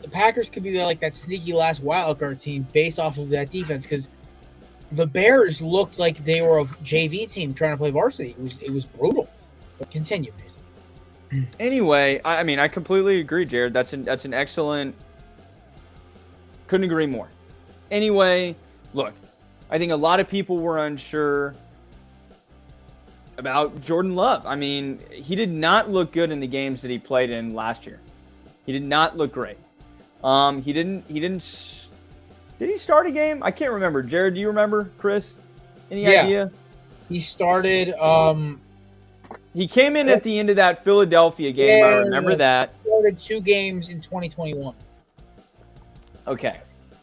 the Packers could be like that sneaky last wildcard team based off of that defense, because the Bears looked like they were a JV team trying to play varsity. It was brutal. But continue, Mason. Anyway, I mean, I completely agree, Jared. That's an excellent. Couldn't agree more. Anyway, look, I think a lot of people were unsure about Jordan Love. I mean, he did not look good in the games that he played in last year. He did not look great. He didn't. Did he start a game? I can't remember. Jared, do you remember? Chris, any idea? He started. He came in at the end of that Philadelphia game. I remember that. He started 2 games in 2021. Okay.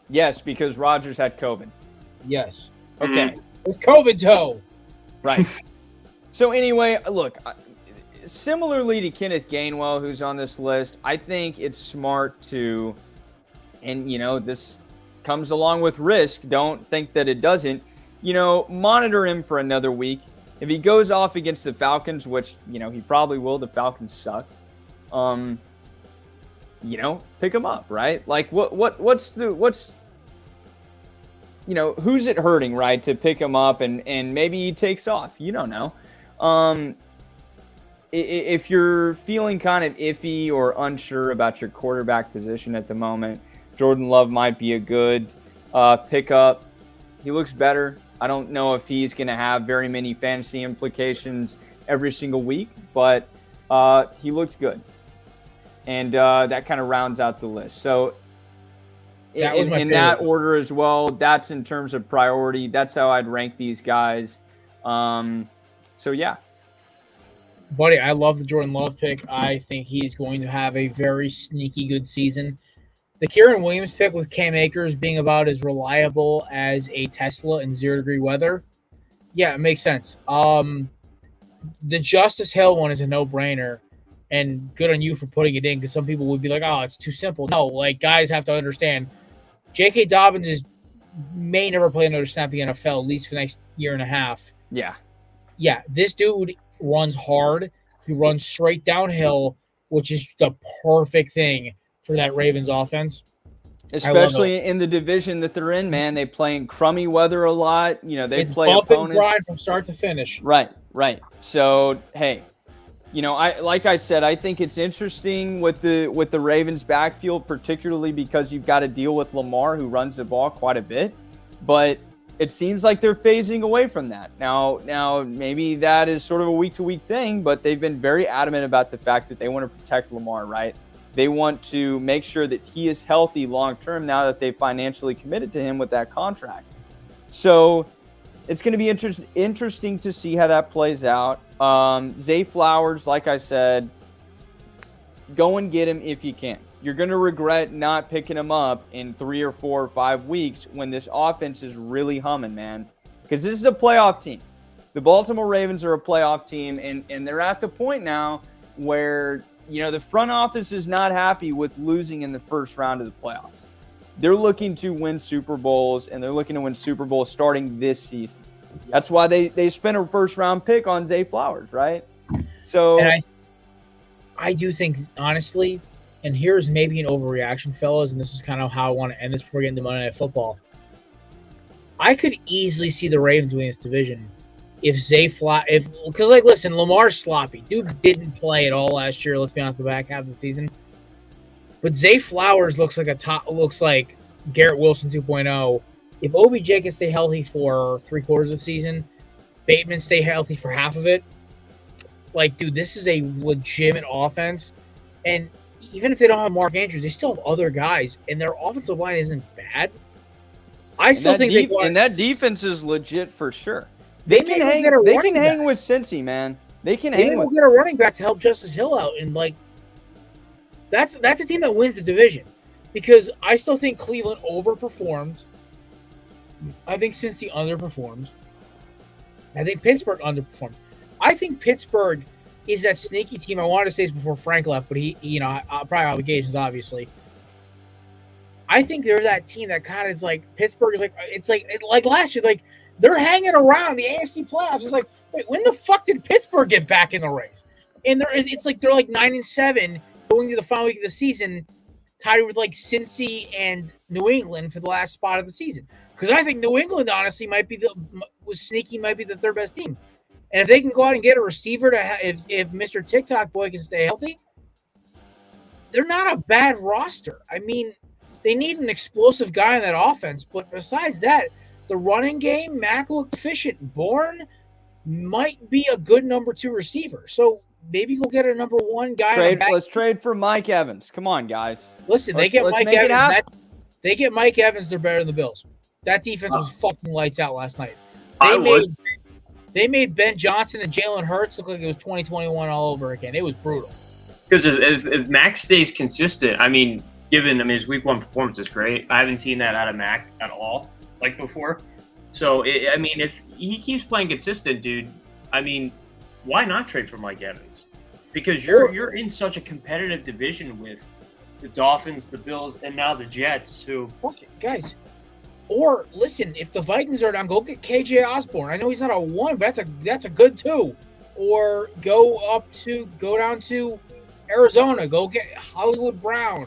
Yes, because Rodgers had COVID. Yes. Okay. With COVID toe. Right. So anyway, look, similarly to Kenneth Gainwell, who's on this list, I think it's smart to, and this comes along with risk. Don't think that it doesn't. Monitor him for another week. If he goes off against the Falcons, which, he probably will, the Falcons suck. Pick him up, right? Like what's who's it hurting, right? To pick him up and maybe he takes off. You don't know. If you're feeling kind of iffy or unsure about your quarterback position at the moment, Jordan Love might be a good pickup. He looks better. I don't know if he's going to have very many fantasy implications every single week, but he looked good. And that kind of rounds out the list. So in that order as well, that's in terms of priority. That's how I'd rank these guys. So, yeah. Buddy, I love the Jordan Love pick. I think he's going to have a very sneaky good season. The Kieran Williams pick with Cam Akers being about as reliable as a Tesla in 0-degree weather. Yeah, it makes sense. The Justice Hill one is a no-brainer, and good on you for putting it in, because some people would be like, oh, it's too simple. No, guys have to understand, J.K. Dobbins may never play another snap in the NFL, at least for the next year and a half. Yeah. Yeah, this dude runs hard. He runs straight downhill, which is the perfect thing for that Ravens offense. Especially in the division that they're in, man. They play in crummy weather a lot. It's play opponents. Bump and grind from start to finish. Right. So, hey, I said, I think it's interesting with the Ravens backfield, particularly because you've got to deal with Lamar, who runs the ball quite a bit. But it seems like they're phasing away from that. Now maybe that is sort of a week-to-week thing, but they've been very adamant about the fact that they want to protect Lamar, right? They want to make sure that he is healthy long-term now that they've financially committed to him with that contract. So it's going to be interesting to see how that plays out. Zay Flowers, like I said, go and get him if you can. You're going to regret not picking him up in 3 or 4 or 5 weeks when this offense is really humming, man. Because this is a playoff team. The Baltimore Ravens are a playoff team, and they're at the point now where, the front office is not happy with losing in the first round of the playoffs. They're looking to win Super Bowls, and they're looking to win Super Bowls starting this season. That's why they spent a first-round pick on Zay Flowers, right? So, and I do think, honestly, and here's maybe an overreaction, fellas, and this is kind of how I want to end this before we get into Monday Night Football. I could easily see the Ravens winning this division because listen, Lamar's sloppy. Dude didn't play at all last year. Let's be honest, the back half of the season. But Zay Flowers looks like Garrett Wilson 2.0. If OBJ can stay healthy for 3/4 of the season, Bateman stay healthy for half of it. Dude, this is a legitimate offense. And even if they don't have Mark Andrews, they still have other guys, and their offensive line isn't bad. I still think that defense is legit for sure. They can hang with Cincy, man. They can hang with. Get a running back to help Justice Hill out, and that's a team that wins the division, because I still think Cleveland overperformed. I think Cincy underperformed. I think Pittsburgh underperformed. I think Pittsburgh is that sneaky team. I wanted to say this before Frank left, but he probably obligations, obviously. I think they're that team that kind of is like Pittsburgh is like last year, they're hanging around the AFC playoffs. It's wait, when the fuck did Pittsburgh get back in the race? and it's like they're like 9-7 going to the final week of the season, tied with like Cincy and New England for the last spot of the season. Because I think New England honestly might be the third best team. And if they can go out and get a receiver if Mr. TikTok boy can stay healthy, they're not a bad roster. I mean, they need an explosive guy in that offense, but besides that, the running game, Mac looked efficient. Bourne might be a good number 2 receiver. So maybe go get a number 1 guy. Let's trade for Mike Evans. Come on, guys. Listen, they get Mike Evans. They get Mike Evans, they're better than the Bills. That defense was fucking lights out last night. They made Ben Johnson and Jalen Hurts look like it was 2021 all over again. It was brutal. Because if Max stays consistent, his week 1 performance is great. I haven't seen that out of Mac at all, like before. So, if he keeps playing consistent, dude, why not trade for Mike Evans? Because you're in such a competitive division with the Dolphins, the Bills, and now the Jets, who... Fuck it, guys. Or, listen, if the Vikings are down, go get KJ Osborne. I know he's not a 1, but that's a good 2. Or go down to Arizona. Go get Hollywood Brown.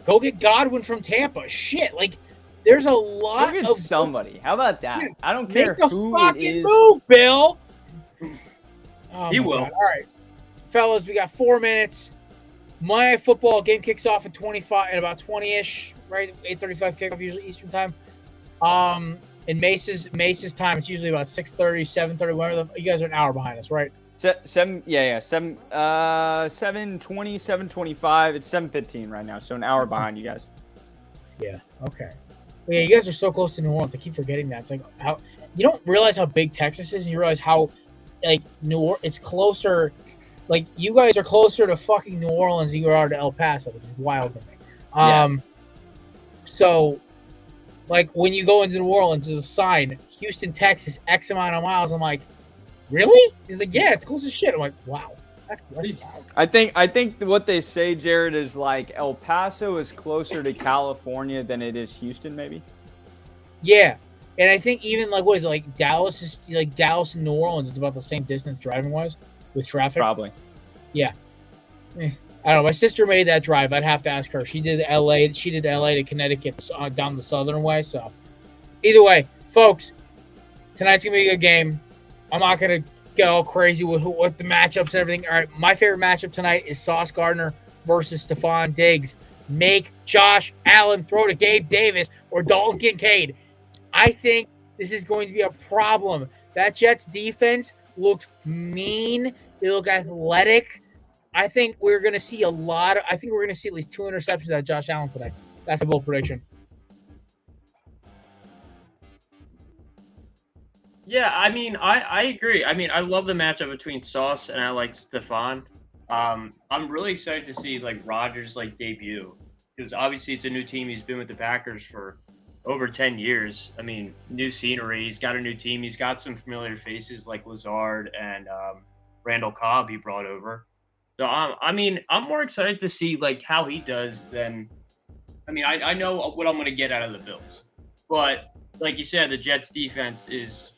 Go get Godwin from Tampa. Shit, like, there's a lot of somebody. How about that? Yeah, I don't care who it is. Move, Bill. Oh, he will. God. All right, fellas, we got 4 minutes. My football game kicks off at 25 and about 20-ish, right? 8:35 kickoff usually Eastern time. In Mace's time, it's usually about 6:30, 7:30. Whatever. You guys are an hour behind us, right? 7:20, 7:25. It's 7:15 right now, so an hour behind you guys. Yeah. Okay. Yeah, you guys are so close to New Orleans. I keep forgetting that. It's like how you don't realize how big Texas is, and you realize how like it's closer. Like you guys are closer to fucking New Orleans than you are to El Paso, which is wild to me. Yes. So, like when you go into New Orleans, there's a sign, Houston, Texas, X amount of miles. I'm like, really? He's like, yeah, it's close as shit. I'm like, wow. That's wild. I think what they say, Jared, is like El Paso is closer to California than it is Houston, maybe. Yeah, and I think even like what is it, like Dallas and New Orleans is about the same distance driving wise with traffic. Probably. Yeah. I don't know. My sister made that drive. I'd have to ask her. She did LA. She did LA to Connecticut down the southern way. So either way, folks, tonight's gonna be a good game. I'm not gonna get all crazy with what the matchups and everything. All right, my favorite matchup tonight is Sauce Gardner versus Stephon Diggs. Make Josh Allen throw to Gabe Davis or Dalton Kincaid. I think this is going to be a problem. That Jets defense looks mean. They look athletic. I think we're going to see at least 2 interceptions out of Josh Allen today. That's a bold prediction. Yeah, I agree. I love the matchup between Sauce and I like Stephon. I'm really excited to see like Rodgers debut because obviously it's a new team. He's been with the Packers for over 10 years. New scenery. He's got a new team. He's got some familiar faces like Lazard and Randall Cobb he brought over. So I'm more excited to see how he does than. I know what I'm going to get out of the Bills, but like you said, the Jets defense is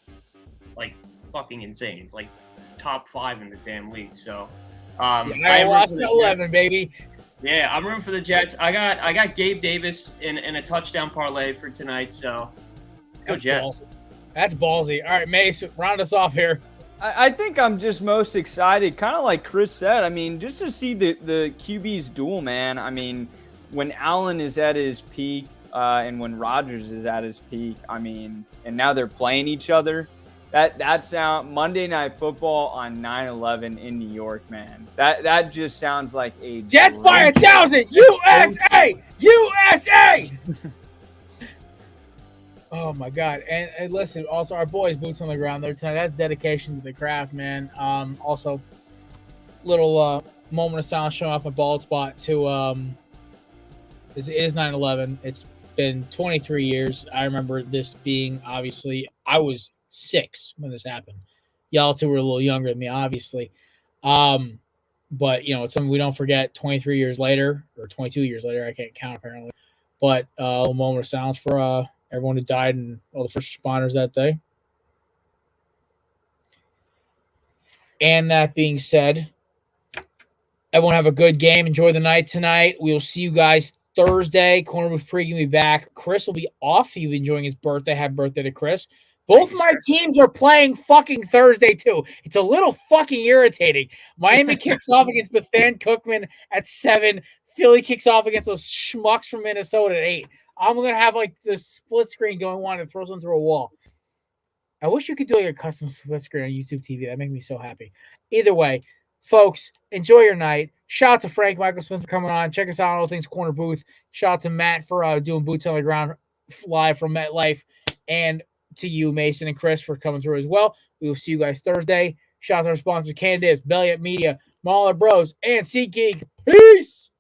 fucking insane. It's top 5 in the damn league. So I lost 11, baby. Yeah, I'm rooting for the Jets. I got Gabe Davis in a touchdown parlay for tonight. So let's go Jets. Ballsy. That's ballsy. All right, Mace, round us off here. I think I'm just most excited, kind of like Chris said. Just to see the QB's duel, man. When Allen is at his peak and when Rodgers is at his peak, and now they're playing each other. That sound Monday Night Football on 9/11 in New York, man. That just sounds like a Jets by 1,000 USA. Oh my God! And listen, also our boys boots on the ground there tonight. That's dedication to the craft, man. Also, little moment of silence showing off my bald spot to it is 9/11. It's been 23 years. I remember this being obviously I was 6 when this happened. Y'all two were a little younger than me, obviously. But it's something we don't forget 23 years later or 22 years later. I can't count apparently. But a little moment of silence for everyone who died and all the first responders that day. And that being said, Everyone have a good game. Enjoy the night tonight. We will see you guys Thursday. Corner Booth Pregame will be back. Chris will be off. He'll be enjoying his birthday. Happy birthday to Chris. Both my teams are playing fucking Thursday, too. It's a little fucking irritating. Miami kicks off against Bethan Cookman at 7. Philly kicks off against those schmucks from Minnesota at 8. I'm going to have like the split screen going on and throw something through a wall. I wish you could do like a custom split screen on YouTube TV. That'd make me so happy. Either way, folks, enjoy your night. Shout out to Frank Michael Smith for coming on. Check us out on All Things Corner Booth. Shout out to Matt for doing Boots on the Ground live from MetLife. And to you, Mason and Chris, for coming through as well. We will see you guys Thursday. Shout out to our sponsors, Candidates, Belly Up Media, Mahler Bros, and SeatGeek. Peace!